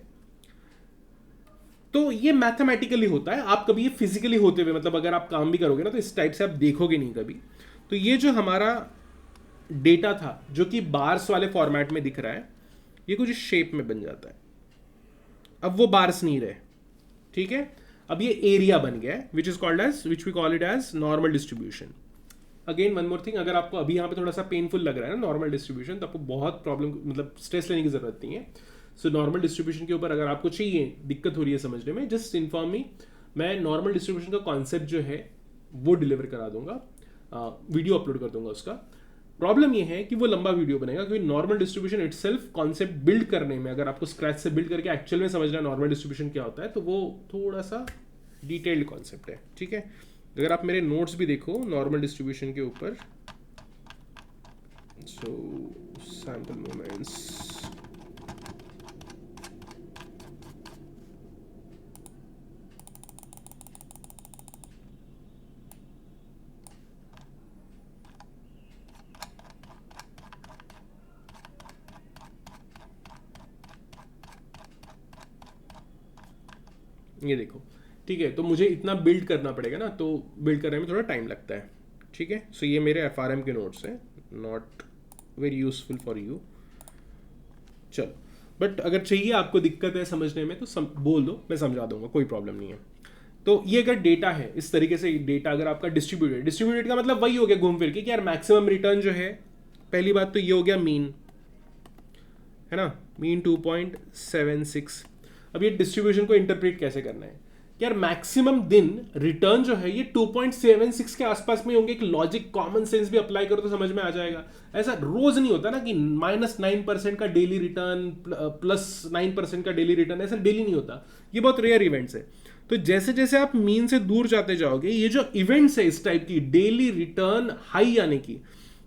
तो ये मैथमेटिकली होता है, आप कभी ये फिजिकली होते हुए, मतलब अगर आप काम भी करोगे ना तो इस टाइप से आप देखोगे नहीं कभी। तो ये जो हमारा डेटा था जो कि बार्स वाले फॉर्मेट में दिख रहा है, ये कुछ शेप में बन जाता है। अब वो बार्स नहीं रहे, ठीक है। अब ये एरिया बन गया है, which we call it as normal distribution. Again one more thing, अगर आपको अभी यहाँ पे थोड़ा सा पेनफुल लग रहा है ना नॉर्मल डिस्ट्रीब्यूशन, तो आपको बहुत प्रॉब्लम मतलब स्ट्रेस लेने की जरूरत नहीं है. सो नॉर्मल डिस्ट्रीब्यूशन के ऊपर अगर आपको चाहिए, दिक्कत हो रही है समझने में, जस्ट इन्फॉर्म मी. मैं नॉर्मल डिस्ट्रीब्यूशन का कॉन्सेप्ट जो है वो डिलीवर करा दूंगा, वीडियो अपलोड कर दूंगा उसका. प्रॉब्लम ये है कि वो लंबा वीडियो बनेगा, क्योंकि normal distribution itself concept build करने में, अगर आपको स्क्रैच से बिल्ड करके एक्चुअल में समझना है नॉर्मल डिस्ट्रीब्यूशन क्या होता है, तो वो थोड़ा सा डिटेल्ड कॉन्सेप्ट है. ठीक है, अगर आप मेरे नोट्स भी देखो नॉर्मल डिस्ट्रीब्यूशन के ऊपर, सो सैंपल मोमेंट्स, ये देखो. ठीक है, तो मुझे इतना बिल्ड करना पड़ेगा ना, तो बिल्ड करने में थोड़ा टाइम लगता है. ठीक है, सो ये मेरे एफआरएम के नोट्स हैं, not very useful for you. चलो, बट अगर चाहिए, आपको दिक्कत है समझने में, तो बोल दो, मैं समझा दूंगा, कोई प्रॉब्लम नहीं है. तो ये अगर डेटा है इस तरीके से, डेटा अगर आपका डिस्ट्रीब्यूटेड का मतलब वही हो गया घूम फिर के कि यार मैक्सिमम रिटर्न जो है, पहली बात तो ये हो गया मीन, है ना, मीन 2.76. अब ये डिस्ट्रीब्यूशन को इंटरप्रेट कैसे करना है, यार मैक्सिमम दिन रिटर्न जो है ये 2.76 के आसपास में होंगे. एक लॉजिक कॉमन सेंस भी अप्लाई करो तो समझ में आ जाएगा. ऐसा रोज नहीं होता ना कि -9% का डेली रिटर्न, +9% का डेली रिटर्न, ऐसा डेली नहीं होता. ये बहुत रेयर इवेंट्स है. तो जैसे जैसे आप मीन से दूर जाते जाओगे, ये जो इवेंट्स है इस टाइप की डेली रिटर्न हाई आने की,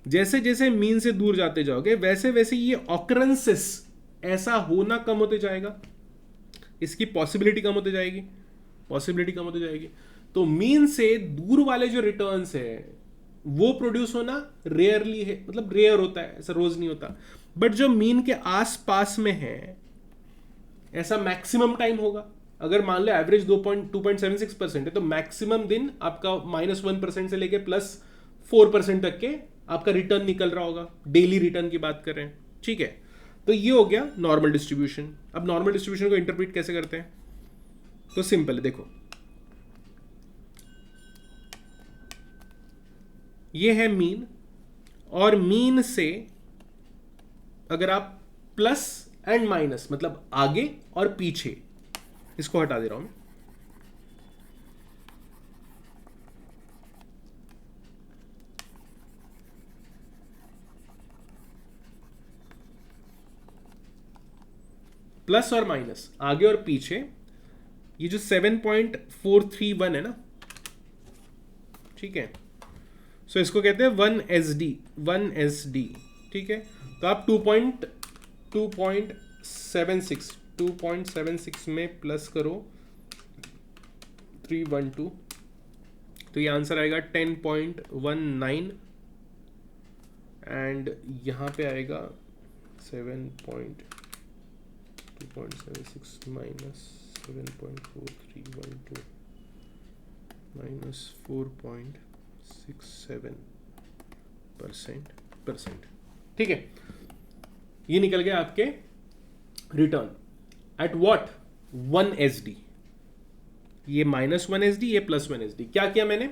जैसे जैसे मीन से दूर जाते जाओगे, वैसे वैसे ये ऑकरेंसेस ऐसा होना कम होते जाएगा, इसकी पॉसिबिलिटी कम होती जाएगी. तो मीन से दूर वाले जो रिटर्न्स है वो प्रोड्यूस होना रेयरली है, मतलब रेयर होता है, ऐसा रोज नहीं होता. बट जो मीन के आसपास में है, ऐसा मैक्सिमम टाइम होगा. अगर मान लो एवरेज 2.76% है, तो मैक्सिमम दिन आपका -1% से लेके +4% तक के आपका रिटर्न निकल रहा होगा. डेली रिटर्न की बात कर रहे हैं. ठीक है, तो ये हो गया नॉर्मल डिस्ट्रीब्यूशन. अब नॉर्मल डिस्ट्रीब्यूशन को इंटरप्रेट कैसे करते हैं, तो सिंपल है. देखो, ये है मीन, और मीन से अगर आप प्लस एंड माइनस, मतलब आगे और पीछे, इसको हटा दे रहा हूं मैं, प्लस और माइनस, आगे और पीछे, ये जो 7.431 है ना, ठीक है, सो इसको कहते हैं 1 SD. ठीक है, तो आप 2.76 में प्लस करो 312, तो ये आंसर आएगा 10.19, एंड यहां पे आएगा 2.76 माइनस 7.4312 माइनस 4.67%. ठीक है, ये निकल गया आपके रिटर्न एट व्हाट 1 SD. ये -1 SD, ये +1 SD. क्या किया मैंने,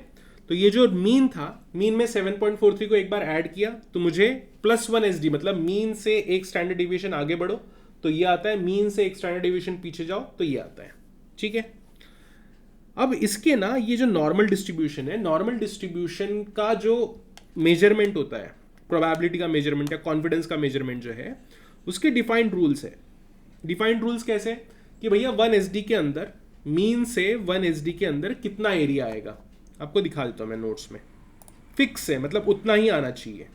तो ये जो मीन था, मीन में 7.43 को एक बार ऐड किया, तो मुझे +1 SD, मतलब मीन से एक स्टैंडर्ड डिविएशन आगे बढ़ो तो ये आता है, मीन से एक स्टैंडर्ड डिविएशन पीछे जाओ तो ये आता है. ठीक है, अब इसके ना ये जो नॉर्मल डिस्ट्रीब्यूशन है, नॉर्मल डिस्ट्रीब्यूशन का जो मेजरमेंट होता है, प्रोबेबिलिटी का मेजरमेंट या कॉन्फिडेंस का मेजरमेंट जो है, उसके डिफाइंड रूल्स है. डिफाइंड रूल्स कैसे, कि भैया 1 SD के अंदर, मीन से 1 SD के अंदर कितना एरिया आएगा, आपको दिखा देता हूं मैं नोट्स में. फिक्स है, मतलब उतना ही आना चाहिए,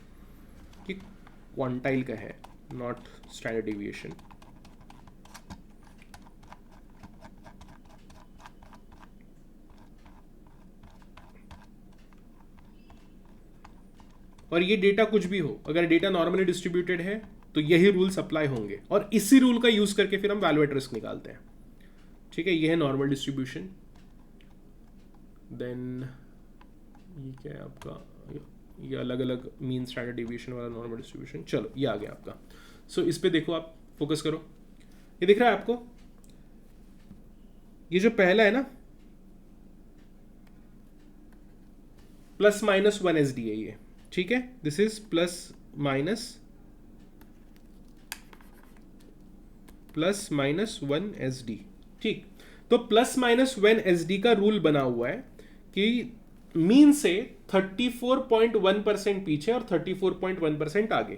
कि क्वांटाइल का है, नॉट स्टैंडर्ड डिविएशन. और ये डेटा कुछ भी हो, अगर डेटा नॉर्मली डिस्ट्रीब्यूटेड है तो यही रूल्स अप्लाई होंगे, और इसी रूल का यूज करके फिर हम वैल्यू एट रिस्क निकालते हैं. ठीक है, ये है नॉर्मल डिस्ट्रीब्यूशन. देन ये क्या है आपका, ये अलग अलग मीन स्टैंडर्ड डिविएशन वाला नॉर्मल डिस्ट्रीब्यूशन. चलो, ये आ गया आपका. सो इस पे देखो, आप फोकस करो, ये दिख रहा है आपको, ये जो पहला है ना प्लस माइनस 1 SD है ये, ठीक है, this is plus minus 1 SD, ठीक। तो प्लस माइनस 1 SD का रूल बना हुआ है कि मीन से 34.1% पीछे और 34.1% आगे।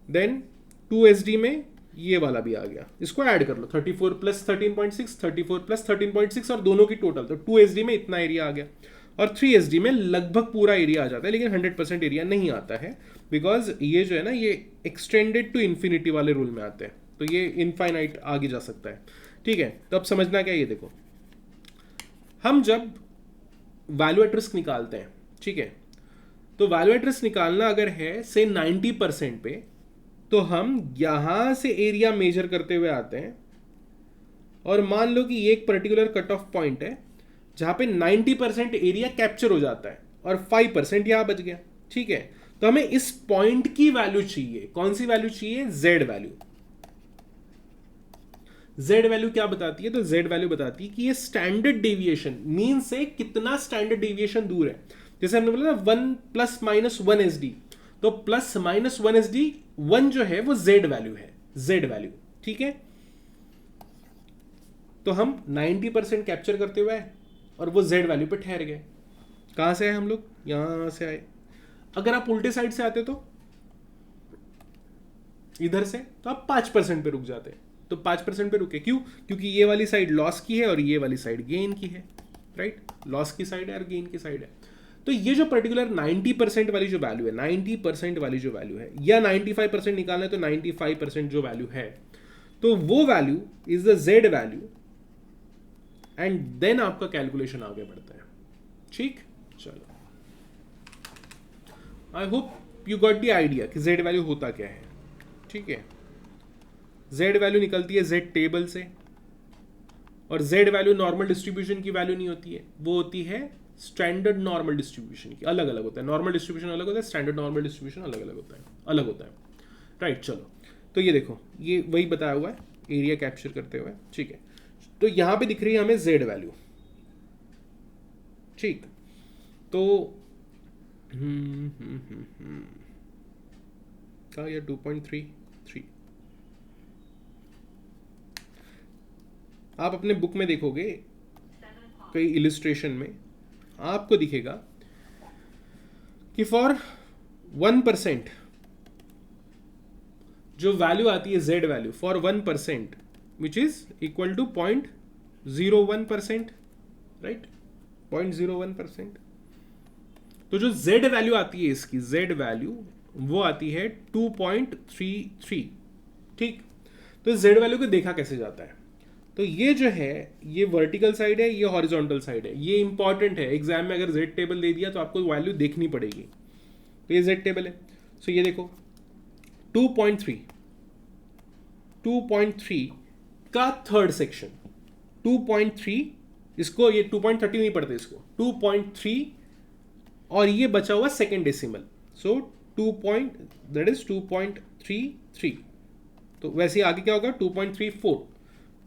देन 2 SD में ये वाला भी आ गया, इसको ऐड कर लो, 34 प्लस 13.6, 34 प्लस 13.6 और दोनों की टोटल, तो 2 SD में इतना एरिया आ गया। और 3 SD में लगभग पूरा एरिया आ जाता है, लेकिन 100% एरिया नहीं आता है, बिकॉज ये जो है ना, ये एक्सटेंडेड टू इन्फिनिटी वाले रूल में आते हैं, तो ये इनफाइनाइट आगे जा सकता है, ठीक है। तो अब समझना क्या, ये देखो, हम जब वैल्यू एट रिस्क निकालते हैं, ठीक है, तो वैल्यू एट रिस्क निकालना अगर है से 90% पे, तो हम यहां से एरिया मेजर करते हुए आते हैं, और मान लो कि ये एक पर्टिकुलर कट ऑफ पॉइंट है जहां पे 90% एरिया कैप्चर हो जाता है और 5% यहां बच गया, ठीक है। तो हमें इस पॉइंट की वैल्यू चाहिए, कौन सी वैल्यू चाहिए, जेड वैल्यू। जेड वैल्यू क्या बताती है, तो जेड वैल्यू बताती है कि ये स्टैंडर्ड डेविएशन, मीन से कितना स्टैंडर्ड डेविएशन दूर है। जैसे हमने बोला ना 1 प्लस माइनस 1 SD, तो प्लस माइनस 1 SD 1 जो है वो जेड वैल्यू है, जेड वैल्यू, ठीक है। तो हम 90% कैप्चर करते हुए आए और वो जेड वैल्यू पे ठहर गए। कहां से आए हम लोग, यहां से आए। अगर आप उल्टे साइड से आते तो इधर से, तो आप 5% पे रुक जाते, तो 5% पे रुके, क्यों, क्योंकि ये वाली साइड लॉस की है और ये वाली साइड गेन की है, राइट, लॉस की साइड है और गेन की साइड है। तो ये जो पर्टिकुलर 90% वाली जो वैल्यू है, 90% वाली जो वैल्यू है, या 95% निकालना है तो 95% जो वैल्यू है, तो वो value is the Z value, and then आपका कैलकुलेशन आगे बढ़ता है, ठीक। चलो, I hope you got the idea कि जेड वैल्यू होता क्या है, ठीक है। जेड वैल्यू निकलती है जेड टेबल से, और जेड वैल्यू नॉर्मल डिस्ट्रीब्यूशन की वैल्यू नहीं होती है, वो होती है स्टैंडर्ड नॉर्मल डिस्ट्रीब्यूशन की। अलग अलग होता है, नॉर्मल डिस्ट्रीब्यूशन अलग होता है, स्टैंडर्ड नॉर्मल डिस्ट्रीब्यूशन अलग अलग होता है, अलग होता है, राइट। चलो, तो ये देखो, ये वही बताया हुआ है एरिया कैप्चर करते हुए, ठीक है। तो यहां पे दिख रही है हमें जेड वैल्यू, ठीक। तो क्या ये 2.33, आप अपने बुक में देखोगे 7 o'clock. कई इलिस्ट्रेशन में आपको दिखेगा कि फॉर 1% जो वैल्यू आती है Z value, for 1% which is equal to 0.01%, right, 0.01%। तो जो जेड वैल्यू आती है इसकी, जेड वैल्यू वो आती है 2.33, ठीक। तो जेड वैल्यू को देखा कैसे जाता है, तो ये जो है ये वर्टिकल साइड है, ये हॉरिजॉन्टल साइड है, ये इंपॉर्टेंट है। एग्जाम में अगर जेड टेबल दे दिया तो आपको वैल्यू देखनी पड़ेगी। तो ये जेड टेबल है, सो ये देखो 2.3 का थर्ड सेक्शन, 2.3, इसको ये 2.30 नहीं पढ़ते, इसको 2.3, और ये बचा हुआ सेकेंड डेसिमल, सो 2.33। तो वैसे आगे क्या होगा, 2.34,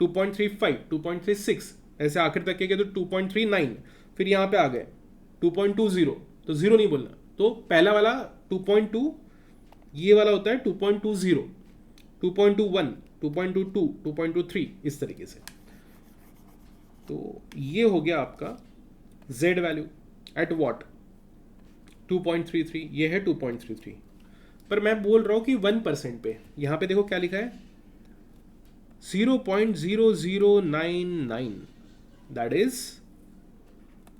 2.35, 2.36, ऐसे आखिर तक के तो 2.39, फिर यहाँ पे आ गए 2.20, तो जीरो नहीं बोलना, तो पहला वाला 2.2, ये वाला होता है 2.20, 2.21, 2.22, 2.23, इस तरीके से। तो ये हो गया आपका z वैल्यू एट व्हाट, 2.33, ये है 2.33। पर मैं बोल रहा हूं कि 1% पे, यहां पे देखो क्या लिखा है, 0.0099, that is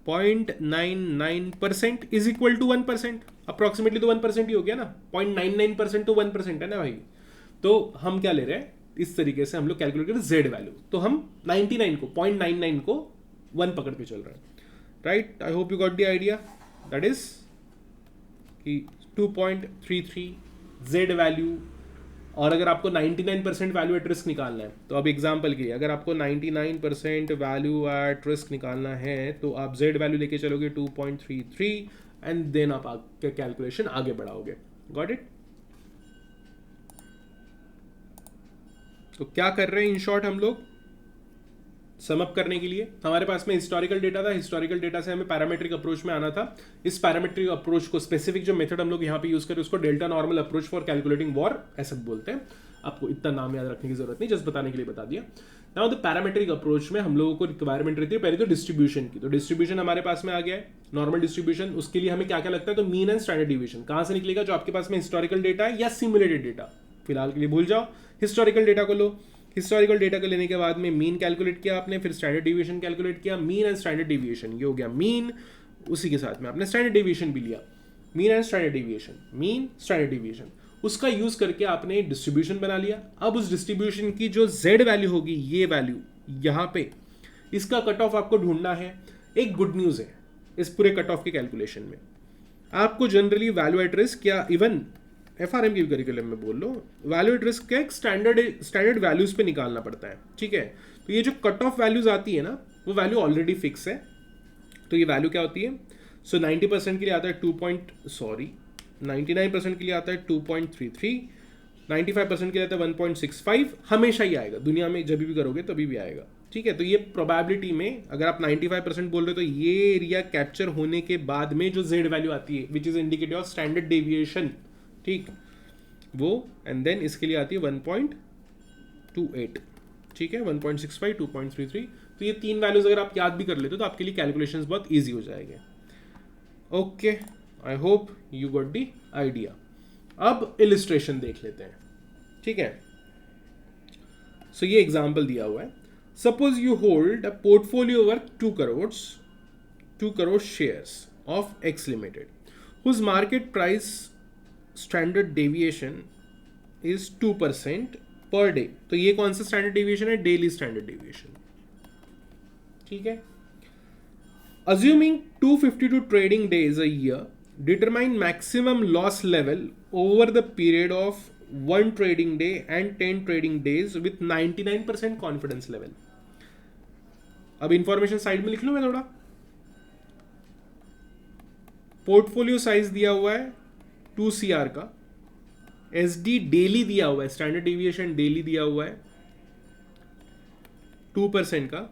0.99% is equal to 1%। Approximately तो 1% ही हो गया ना, 0.99% तो 1% है ना भाई। तो हम क्या ले रहे हैं, इस तरीके से हम लोग कैलकुलेट करें जेड वैल्यू, तो हम 99 को 0.99 को 1 पकड़ के चल रहे हैं, right. I hope you got the idea, that is कि 2.33 जेड वैल्यू। और अगर आपको 99% वैल्यू एट रिस्क निकालना है, तो अब एग्जांपल के लिए अगर आपको 99% वैल्यू एट रिस्क निकालना है, तो आप जेड वैल्यू लेके चलोगे 2.33, एंड देन आप आपके कैलकुलेशन आगे बढ़ाओगे। Got it. तो क्या कर रहे हैं इन शॉर्ट हम लोग, सम अप करने के लिए हमारे पास में हिस्टोरिकल डेटा था, हिस्टोरिकल डेटा से हमें पैरामेट्रिक अप्रोच में आना था। इस पैरामेट्रिक अप्रोच को स्पेसिफिक जो मेथड हम लोग यहाँ पे यूज करें उसको delta normal approach for calculating war ऐसा बोलते हैं। आपको इतना नाम याद रखने की जरूरत नहीं, जस्ट बताने के लिए बता दिया। नाउ द पैरामेट्रिक अप्रोच में हम लोगों को रिक्वायरमेंट रहती है पहले तो डिस्ट्रीब्यूशन की। तो डिस्ट्रीब्यूशन हमारे पास में आ गया है, नॉर्मल डिस्ट्रीब्यूशन। उसके लिए हमें क्या क्या लगता है, तो मीन एंड स्टैंडर्ड डिवीजन कहां से निकलेगा, जो आपके पास में हिस्टोरिकल डेटा है या सिमुलेटेड डेटा। फिलहाल के लिए भूल जाओ, हिस्टोरिकल डेटा को लो। हिस्टोरिकल डेटा को लेने के बाद में मीन कैलकुलेट किया आपने, फिर स्टैंडर्ड डिवीजन कैलकुलेट किया। मीन एंड स्टैंडर्ड डिवीजन, ये हो गया मीन, उसी के साथ में आपने स्टैंडर्ड डिवीजन भी लिया। Mean and standard division, mean standard division, उसका यूज करके आपने डिस्ट्रीब्यूशन बना लिया। अब उस डिस्ट्रीब्यूशन की जो z वैल्यू होगी, ये वैल्यू यहां पे, इसका कट ऑफ आपको ढूंढना है। एक गुड न्यूज है इस पूरे कट ऑफ के कैलकुलेशन में, आपको जनरली वैल्यू एट रिस्क या इवन एफआरएम की करिकुलम में बोल लो, वैल्यू एट रिस्क का एक स्टैंडर्ड वैल्यूज पे निकालना पड़ता है, ठीक है। तो ये जो कट ऑफ वैल्यूज आती है ना, वो वैल्यू ऑलरेडी फिक्स है। तो ये वैल्यू क्या होती है, सो 90% के लिए आता है 99% के लिए आता है 2.33, 95% के लिए आता है 1.65। हमेशा ही आएगा दुनिया में, जब भी करोगे तभी भी आएगा, ठीक है। तो ये प्रोबेबिलिटी में अगर आप 95% बोल रहे हो तो ये एरिया कैप्चर होने के बाद में जो z वैल्यू आती है which is indicative of standard deviation, ठीक, वो एंड देन इसके लिए आती है 1.28, ठीक है, 1.65, 2.33। तो ये तीन वैल्यूज अगर आप याद भी कर लेते हो तो आपके लिए कैलकुलेशंस बहुत ईजी हो जाएंगे। Okay, I hope you got the idea. अब इलिस्ट्रेशन देख लेते हैं, ठीक है। सो ये एग्जांपल दिया हुआ है। Suppose you hold a portfolio worth 2 crore shares of X limited whose market price standard deviation is 2% per day. तो ये कौन सा स्टैंडर्ड डेविएशन है, डेली स्टैंडर्ड डेविएशन, ठीक है। Assuming 252 trading days a year, determine maximum loss level over the period of 1 trading day and 10 trading days with 99% confidence level. अब इंफॉर्मेशन साइड में लिख लूं मैं थोड़ा। पोर्टफोलियो साइज दिया हुआ है 2 CR का, SD डेली दिया हुआ है, स्टैंडर्ड डेविएशन डेली दिया हुआ है 2% का,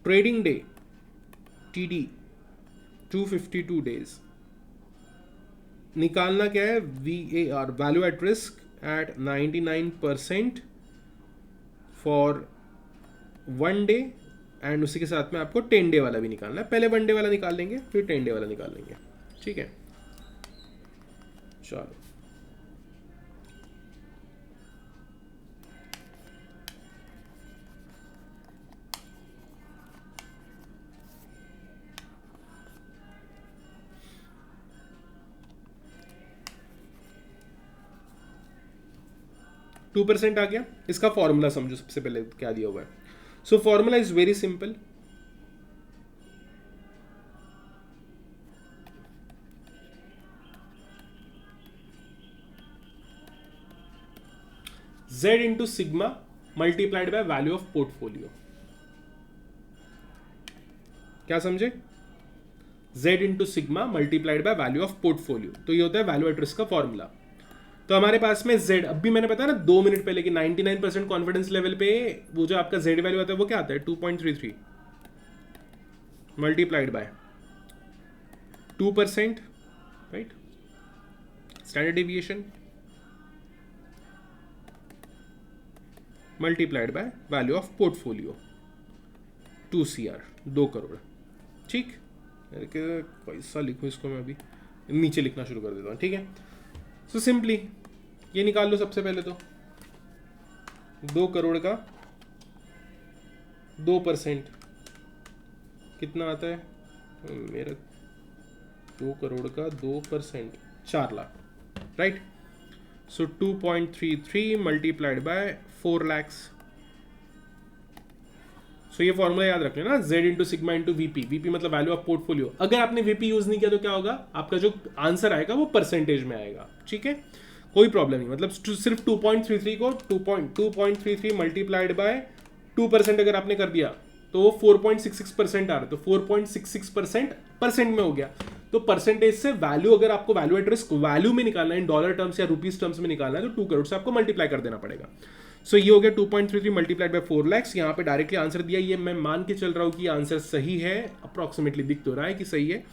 ट्रेडिंग डे TD 252 डेज। निकालना क्या है, VAR value at risk at 99% for 1 day and उसी के साथ में आपको 10 डे वाला भी निकालना है। पहले 1 डे वाला निकाल लेंगे फिर 10 डे वाला निकाल लेंगे, ठीक है। चलो, टू % आ गया। इसका फॉर्मूला समझो सबसे पहले क्या दिया हुआ है। So formula is very simple, Z into sigma multiplied by value of portfolio. क्या समझे, Z into sigma multiplied by value of portfolio. तो ये होता है वैल्यू एट रिस्क का फॉर्मूला। तो हमारे पास में Z, अभी मैंने बताया ना 2 मिनट पहले कि 99% कॉन्फिडेंस लेवल पे वो जो आपका Z वैल्यू आता है वो क्या आता है, 2.33 multiplied by 2%, right, standard deviation multiplied by value of portfolio 2 CR 2 crore, ठीक। कैसा लिखूं इसको, मैं अभी नीचे लिखना शुरू कर देता हूँ, ठीक है। सो सिंपली ये निकाल लो सबसे पहले तो 2 करोड़ का 2% कितना आता है मेरा, 2 करोड़ का 2% 4 lakh, right. So 2.33 multiplied by 4 lakhs। सो ये फॉर्मूला याद रख लेना, Z into sigma into VP मतलब वैल्यू ऑफ पोर्टफोलियो। अगर आपने VP यूज नहीं किया तो क्या होगा, आपका जो आंसर आएगा वो परसेंटेज में आएगा, ठीक है, कोई प्रॉब्लम नहीं। मतलब सिर्फ 2.33 को 2.33 मल्टीप्लाइड बाय 2% अगर आपने कर दिया तो वो 4.66% आ रहा है, तो 4.66% में हो गया। तो परसेंटेज से वैल्यू, अगर आपको वैल्यू एट रिस्क वैल्यू में निकालना है, इन डॉलर टर्म्स या रुपीज टर्म्स में निकालना है, तो 2 करोड़ से आपको मल्टीप्लाई कर देना पड़ेगा। सो ये हो गया 2.33 मल्टीप्लाइड बाय 4 lakhs। यहाँ पे डायरेक्टली आंसर दिया, ये मैं मान के चल रहा हूँ कि आंसर सही है, अप्रोक्सीमेटली दिख तो रहा है कि सही है,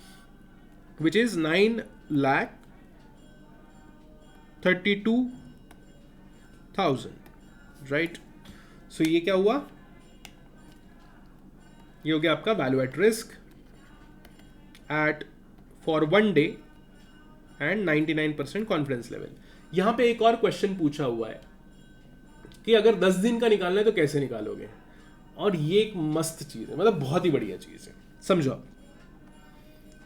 विच इज 9,32,000, राइट। सो ये क्या हुआ, ये हो गया आपका value at risk at for 1 day and 99% confidence level. यहां पे एक और क्वेश्चन पूछा हुआ है कि अगर 10 दिन का निकालना है तो कैसे निकालोगे, और ये एक मस्त चीज है, मतलब बहुत ही बढ़िया चीज है। समझो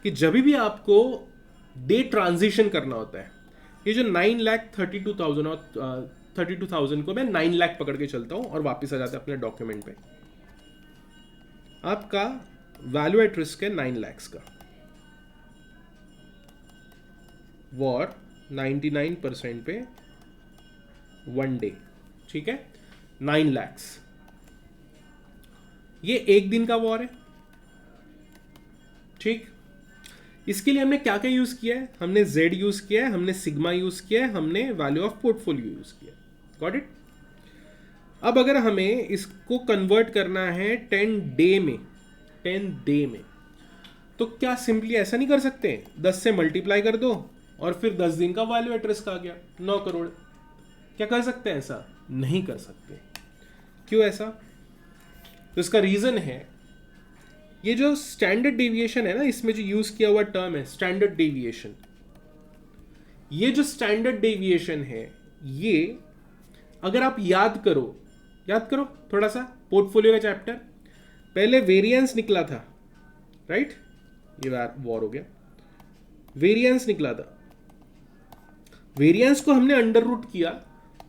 कि जब भी आपको डे ट्रांजिशन करना होता है, ये जो 9,32,000 और 32,000 को मैं 9 लाख पकड़ के चलता हूं और वापस आ जाता है अपने डॉक्यूमेंट पे, आपका वैल्यू एट रिस्क है 9 lakhs का, वॉर 99% पे 1 day, ठीक है, 9 lakhs। ये एक दिन का वॉर है, ठीक। इसके लिए हमने क्या क्या यूज किया है, हमने Z यूज किया है, हमने सिग्मा यूज किया है, हमने वैल्यू ऑफ पोर्टफोलियो यूज किया है, गॉट इट। अब अगर हमें इसको कन्वर्ट करना है 10 डे में, 10 डे में, तो क्या सिंपली ऐसा नहीं कर सकते, 10 से मल्टीप्लाई कर दो और फिर 10 दिन का वैल्यू एट रिस्क आ गया 9 करोड़। क्या कर सकते हैं ऐसा? नहीं कर सकते। क्यों ऐसा? तो इसका रीजन है, ये जो स्टैंडर्ड डेविएशन है ना, इसमें जो यूज किया हुआ टर्म है स्टैंडर्ड डेविएशन, ये जो स्टैंडर्ड डेविएशन है, ये अगर आप याद करो थोड़ा सा पोर्टफोलियो का चैप्टर, पहले वेरिएंस निकला था, राइट, ये वॉर हो गया, वेरिएंस निकला था, वेरिएंस को हमने अंडर रूट किया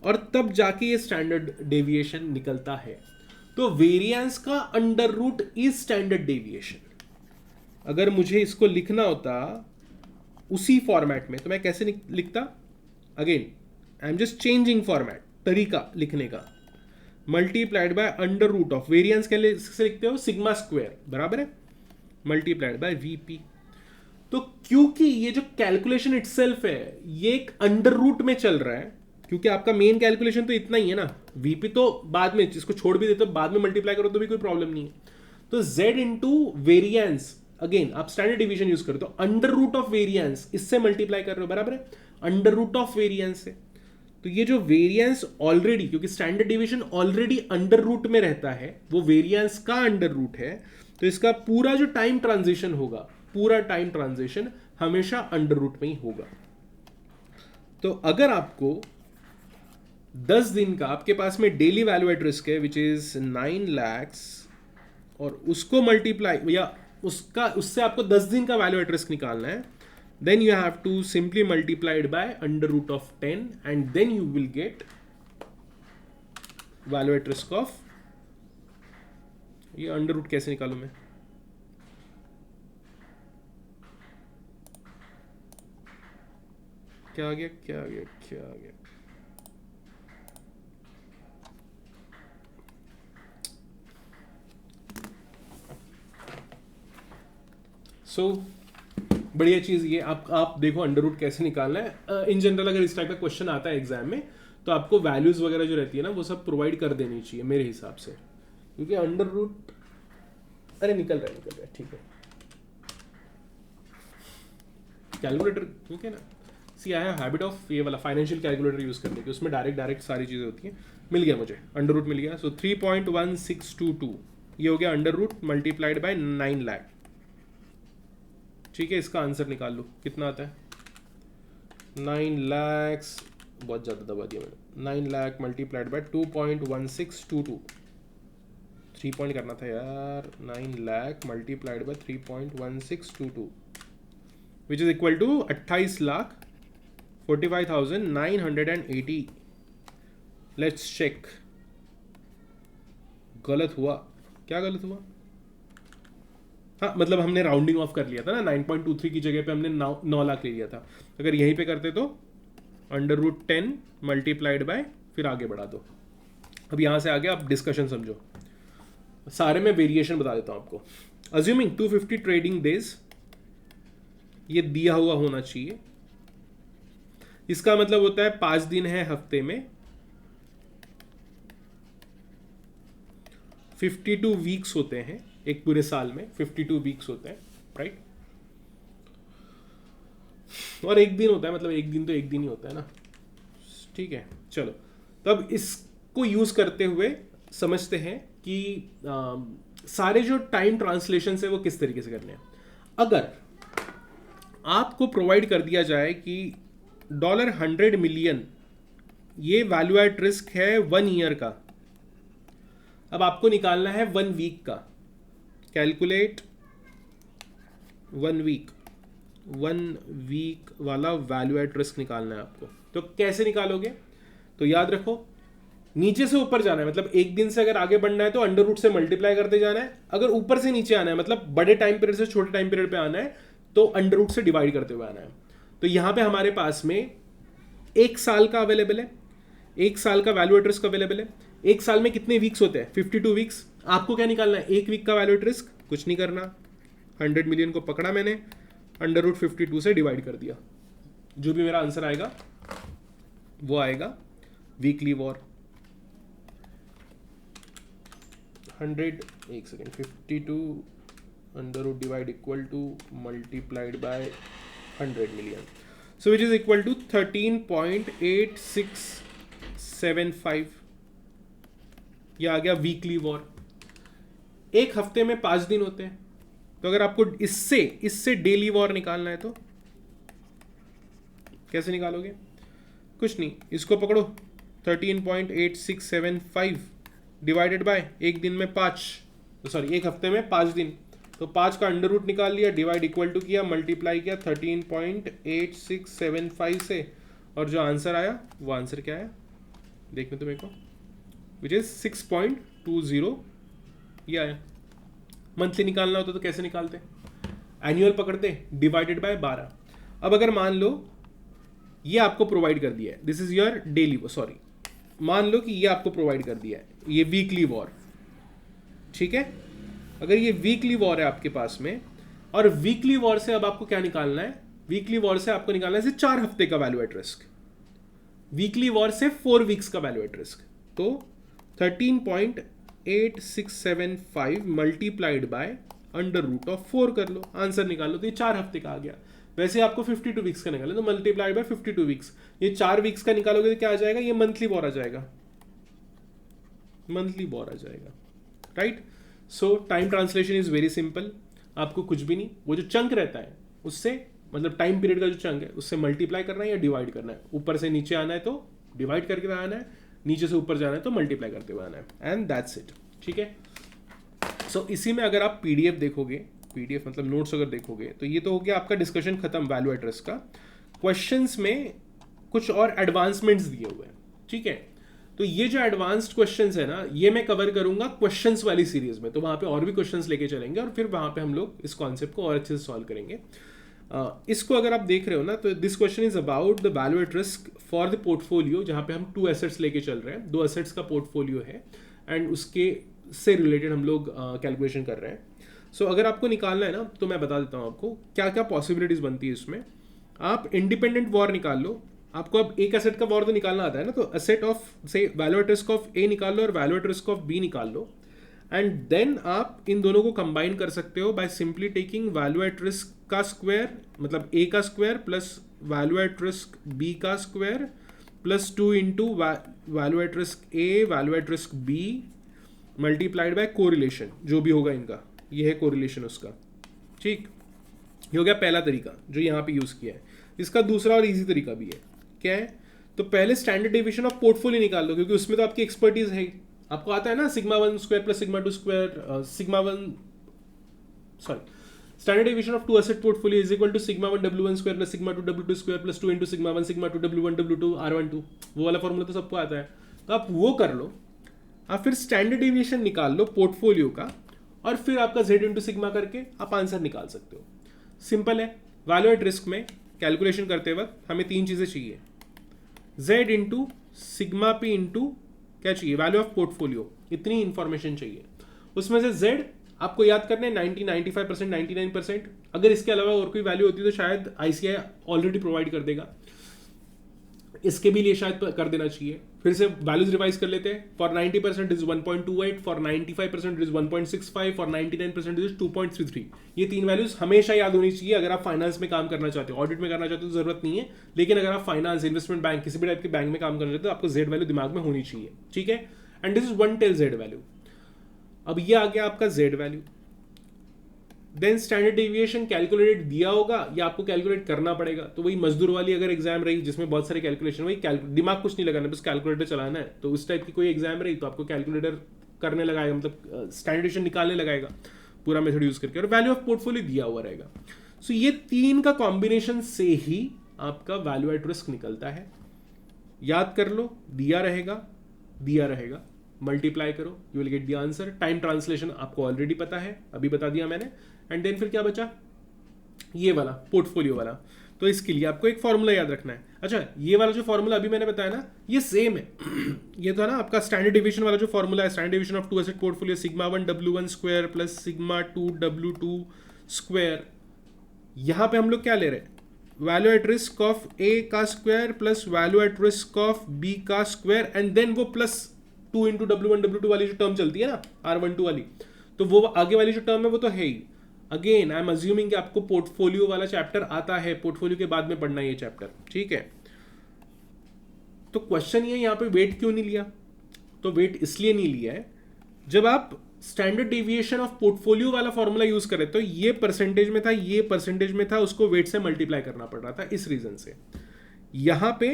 और तब जाके ये स्टैंडर्ड डेविएशन निकलता है। तो वेरिएंस का under root is standard deviation. अगर मुझे इसको लिखना होता उसी फॉर्मेट में तो मैं कैसे लिखता? Again I am just changing format, तरीका लिखने का, multiplied by under root of variance के लिए लिखते हो सिग्मा स्क्वायर, बराबर है, मल्टीप्लाइड बाय वीपी। तो क्योंकि ये जो कैलकुलेशन इटसेल्फ है ये एक अंडर रूट में चल रहा है, क्योंकि आपका मेन कैलकुलेशन तो इतना ही है ना, वीपी तो बाद में, जिसको छोड़ भी देते हो बाद में मल्टीप्लाई करो तो भी कोई प्रॉब्लम नहीं है। तो z इंटू वेरियंस, अगेन आप स्टैंडर्ड डिवीजन यूज करते हो, अंडर रूट ऑफ वेरियंस, इससे मल्टीप्लाई कर रहे हो, बराबर है, अंडर रूट ऑफ वेरियंस से। तो ये जो वेरियंस ऑलरेडी, क्योंकि standard division already under root में रहता है, वो वेरियंस का अंडर रूट है, तो इसका पूरा जो टाइम ट्रांजिशन होगा, पूरा टाइम ट्रांजिशन हमेशा अंडर रूट में ही होगा। तो अगर आपको 10 दिन का आपके पास में डेली वैल्यू एट रिस्क है विच इज 9 lakhs, और उसको मल्टीप्लाई या उससे आपको 10 दिन का वैल्यू एट रिस्क निकालना है, then you have to simply multiply it by under root of 10 and then you will get value at risk of, ये अंडर रूट कैसे निकालूं मैं? क्या आ गया? सो बढ़िया चीज ये, आप देखो अंडर रूट कैसे निकालना है। इन जनरल अगर इस टाइप का क्वेश्चन आता है एग्जाम में तो आपको वैल्यूज वगैरह जो रहती है ना वो सब प्रोवाइड कर देनी चाहिए मेरे हिसाब से, क्योंकि अंडर रूट, अरे निकल रहा है, ठीक है, कैलकुलेटर, ठीक है ना। सी आई हैव हैबिट ऑफ ये वाला फाइनेंशियल कैलकुलेटर यूज करने की, उसमें डायरेक्ट सारी चीजें होती हैं। मिल गया मुझे, अंडर रूट मिल गया। सो 3.1622 ये हो गया under root multiplied by 9 lakh, ठीक है। इसका आंसर निकाल लो, कितना आता है? 9 lakhs, बहुत ज़्यादा दबा दिया मैंने, 9 lakh मल्टीप्लाइड बाय 2.1622, 3 पॉइंट करना था यार, 9 lakh multiplied by 3.1622 which is equal to 28,45,980। Let's check, गलत हुआ, क्या गलत हुआ? हाँ, मतलब हमने राउंडिंग ऑफ कर लिया था ना, 9.23 की जगह पे हमने 9 लाख ले लिया था। अगर यहीं पे करते तो अंडर रूट 10 मल्टीप्लाइड बाय, फिर आगे बढ़ा दो। अब यहाँ से आगे आप डिस्कशन समझो, सारे में वेरिएशन बता देता हूँ आपको। अज्यूमिंग 250 ट्रेडिंग डेज, ये दिया हुआ होना चाहिए, इसका मतलब होता है 5 दिन है हफ्ते में, 52 वीक्स होते हैं एक पूरे साल में, 52 वीक्स होते हैं, राइट। और एक दिन होता है, मतलब एक दिन तो एक दिन ही होता है ना, ठीक है। चलो, तब इसको यूज करते हुए समझते हैं कि सारे जो टाइम ट्रांसलेशन है वो किस तरीके से करने हैं। अगर आपको प्रोवाइड कर दिया जाए कि $100 मिलियन ये वैल्यू एट रिस्क है 1 ईयर का, अब आपको निकालना है 1 वीक का। कैलकुलेट 1 वीक वाला वैल्यू एट रिस्क निकालना है आपको। तो कैसे निकालोगे? तो याद रखो, नीचे से ऊपर जाना है, मतलब एक दिन से अगर आगे बढ़ना है तो अंडर रूट से मल्टीप्लाई करते जाना है। अगर ऊपर से नीचे आना है, मतलब बड़े टाइम पीरियड से छोटे टाइम पीरियड पे आना है, तो अंडर रूट से डिवाइड करते हुए आना है। तो यहां पे हमारे पास में 1 साल का अवेलेबल है, 1 साल का वैल्यू एट रिस्क अवेलेबल है। 1 साल में कितने वीक्स होते हैं? 52 वीक्स। आपको क्या निकालना है? 1 वीक का वैल्यू एट रिस्क, कुछ नहीं करना। 100 मिलियन को पकड़ा मैंने, अंडर रूट 52 से डिवाइड कर दिया, जो भी मेरा आंसर आएगा वो आएगा weekly VaR. 52 under root divide equal to multiplied by 100 million, so which is equal to 13.8675। यह आ गया वीकली वॉर। एक हफ्ते में 5 दिन होते हैं, तो अगर आपको इससे डेली वॉर निकालना है तो कैसे निकालोगे? कुछ नहीं, इसको पकड़ो, 13.8675 डिवाइडेड बाय एक दिन में 5, सॉरी एक हफ्ते में 5 दिन, तो 5 का अंडर रूट निकाल लिया, डिवाइड इक्वल टू किया, मल्टीप्लाई किया 13.8675 से, और जो आंसर आया वो आंसर क्या आया देखने तो मेरे को, विच इज 6.20 ये आया। मंथली निकालना होता तो कैसे निकालते? एनुअल पकड़ते, डिवाइडेड बाय 12। अब अगर मान लो ये आपको प्रोवाइड कर दिया है, this is your daily, sorry मान लो कि ये आपको प्रोवाइड कर दिया है ये वीकली वॉर, ठीक है। अगर ये वीकली वॉर है आपके पास में, और वीकली वॉर से अब आपको क्या निकालना है? वीकली वॉर से आपको निकालना है 4 हफ्ते का value at risk, weekly VaR से 4 वीक्स का वैल्यू एट रिस्क। तो 13.8675 multiplied by under root of 4 कर लो, आंसर निकाल लो, तो ये 4 हफ्ते का आ गया। वैसे आपको 52 वीक्स का निकालना, तो मल्टीप्लाइड बाय 52 वीक्स, ये 4 वीक्स का निकालोगे तो क्या आ जाएगा? ये मंथली वॉर आ जाएगा, मंथली वॉर आ जाएगा, right. So time translation is very simple, आपको कुछ भी नहीं, वो जो चंक रहता है उससे, मतलब टाइम पीरियड का जो चंक है उससे मल्टीप्लाई करना है या डिवाइड करना है। ऊपर से नीचे आना है तो डिवाइड करके आना है, नीचे से ऊपर जाना है तो मल्टीप्लाई करते हुए आना है, एंड दैट्स इट, ठीक है। सो इसी में अगर आप पीडीएफ देखोगे, पीडीएफ मतलब नोट्स अगर देखोगे, तो ये तो हो गया आपका डिस्कशन खत्म वैल्यू एट रिस्क का। क्वेश्चंस में कुछ और एडवांसमेंट्स दिए हुए हैं, ठीक है। तो ये जो एडवांस्ड क्वेश्चंस है ना, ये मैं कवर करूंगा क्वेश्चंस वाली सीरीज में, तो वहां पे और भी क्वेश्चंस लेके चलेंगे और फिर वहां पे हम लोग इस कॉन्सेप्ट को और अच्छे से सॉल्व करेंगे। इसको अगर आप देख रहे हो ना, तो this question is about the value at risk for the portfolio, जहां पे हम 2 एसेट्स लेके चल रहे हैं, 2 एसेट्स का पोर्टफोलियो है, एंड उसके से रिलेटेड हम लोग कैलकुलेशन कर रहे हैं। सो अगर आपको निकालना है ना, तो मैं बता देता हूँ आपको क्या क्या पॉसिबिलिटीज बनती है इसमें। आप इंडिपेंडेंट वॉर निकाल लो, आपको अब एक एसेट का वॉर तो निकालना आता है ना, तो एसेट ऑफ से value at risk of A निकाल लो और value at risk of B निकाल लो, एंड देन आप इन दोनों को कंबाइन कर सकते हो by simply taking value at risk का स्क्वायर, मतलब ए का square plus value at risk B का square plus 2 into value at risk A value at risk B multiplied by correlation, जो भी होगा इनका, ये है कोरिलेशन उसका, ठीक। ये हो गया पहला तरीका जो यहाँ पे यूज किया है। इसका दूसरा और इजी तरीका भी है, क्या है? तो पहले स्टैंडर्ड डेविएशन ऑफ पोर्टफोलियो निकाल लो, क्योंकि उसमें तो आपकी एक्सपर्टीज है, आपको आता है ना sigma 1 square plus sigma 2 square, standard deviation of 2 asset portfolio is equal to sigma 1 W1 square plus sigma 2 W2 square plus 2 into sigma 1 sigma 2 W1 W2 R12, वो वाला फॉर्मूला तो सबको आता है, तो आप वो कर लो। आप फिर स्टैंडर्ड डेविएशन निकाल लो पोर्टफोलियो का, और फिर आपका Z इंटू सिग्मा करके आप आंसर निकाल सकते हो। सिंपल है। वैल्यू एट रिस्क में कैलकुलेशन करते वक्त हमें 3 चीजें चाहिए, Z into sigma P into क्या चाहिए, वैल्यू ऑफ पोर्टफोलियो, इतनी इंफॉर्मेशन चाहिए। उसमें से Z आपको याद करना है 90, 95%, 99%। अगर इसके अलावा और कोई वैल्यू होती तो शायद ICI ऑलरेडी प्रोवाइड कर देगा, इसके भी लिए शायद कर देना चाहिए। फिर से वैल्यूज रिवाइज कर लेते हैं. For 90% is 1.28, for 95% is 1.65, for 99% is 2.33. ये तीन वैल्यूज हमेशा याद होनी चाहिए अगर आप फाइनेंस में काम करना चाहते हो. ऑडिट में करना चाहते हो तो जरूरत नहीं है, लेकिन अगर आप फाइनेंस, इन्वेस्टमेंट बैंक, किसी भी टाइप के बैंक में काम करना चाहते हो तो आपको जेड वैल्यू दिमाग में होनी चाहिए. ठीक है. And this is one tail Z value. अब ये आ गया आपका Z value. Then standard deviation calculated दिया होगा या आपको कैलकुलेट करना पड़ेगा. तो वही मजदूर वाली अगर एग्जाम रही जिसमें बहुत सारे कैलकुलेशन, वही दिमाग कुछ नहीं लगाना, बस कैलकुलेटर चलाना है. तो उस टाइप की कोई एग्जाम रही तो आपको कैलकुलेटर करने लगाएगा, मतलब स्टैंडर्ड डेविएशन निकालने लगाएगा पूरा मेथड यूज करके, और वैल्यू ऑफ पोर्टफोलियो दिया हुआ रहेगा. सो ये तीन का कॉम्बिनेशन से ही आपका वैल्यू एट रिस्क निकलता है. याद कर लो, दिया रहेगा, मल्टीप्लाई करो, you will get the answer. Time translation आपको ऑलरेडी पता है, अभी बता दिया मैंने. एंड देन फिर क्या बचा, ये वाला पोर्टफोलियो वाला. तो इसके लिए आपको एक फॉर्मूला याद रखना है. अच्छा, ये वाला जो फॉर्मूला अभी मैंने बताया ना, ये सेम है. ये तो है ना आपका स्टैंडर्ड डिवीजन वाला जो फॉर्मूला है, standard division of two asset portfolio sigma 1 W1 square plus sigma 2 W2 square. यहां पे हम लोग क्या ले रहे हैं, value at risk of A का square plus value at risk of B का स्क्वायर, एंड देन वो प्लस 2 इंटू W1 W2 वाली जो टर्म चलती है ना, R12 वाली, तो वो आगे वाली जो टर्म है वो तो है ही. अगेन आई एम अज्यूमिंग कि आपको पोर्टफोलियो वाला चैप्टर आता है, पोर्टफोलियो के बाद में पढ़ना है ये चैप्टर. ठीक है. तो क्वेश्चन ये यहाँ पे वेट क्यों नहीं लिया, तो वेट इसलिए नहीं लिया है, जब आप स्टैंडर्ड डेविएशन ऑफ पोर्टफोलियो वाला फॉर्मूला यूज करें तो ये परसेंटेज में था, ये परसेंटेज में था, उसको वेट से मल्टीप्लाई करना पड़ रहा था. इस रीजन से यहां पे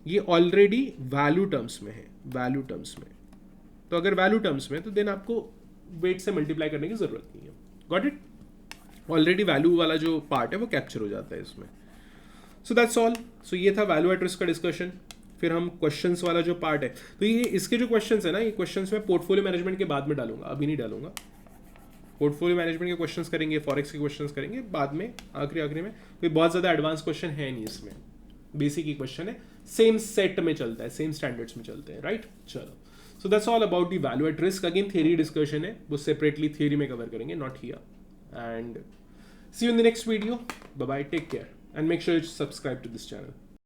ये ऑलरेडी वैल्यू टर्म्स में है, वैल्यू टर्म्स में. तो अगर वैल्यू टर्म्स में तो देन आपको वेट से मल्टीप्लाई करने की जरूरत नहीं है. Got it. ऑलरेडी वैल्यू वाला जो पार्ट है वो कैप्चर हो जाता है इसमें. So that's all. सो ये था वैल्यू एट रिस्क का डिस्कशन. फिर हम क्वेश्चंस वाला जो पार्ट है, तो ये इसके जो क्वेश्चंस है ना, ये क्वेश्चंस मैं पोर्टफोलियो मैनेजमेंट के बाद में डालूंगा, अभी नहीं डालूंगा. पोर्टफोलियो मैनेजमेंट के क्वेश्चंस करेंगे, फॉरेक्स के क्वेश्चंस करेंगे बाद में, आखिरी में. कोई बहुत ज्यादा एडवांस क्वेश्चन है नहीं इसमें, बेसिक ही क्वेश्चन है, सेम सेट में चलता है, सेम स्टैंडर्ड्स में चलते हैं. राइट. चलो, so that's all about the value at risk. Again theory discussion है, वो सेपरेटली थियरी में कवर करेंगे, not here. And see you in the next video. Bye bye, take care, and make sure you subscribe to this channel.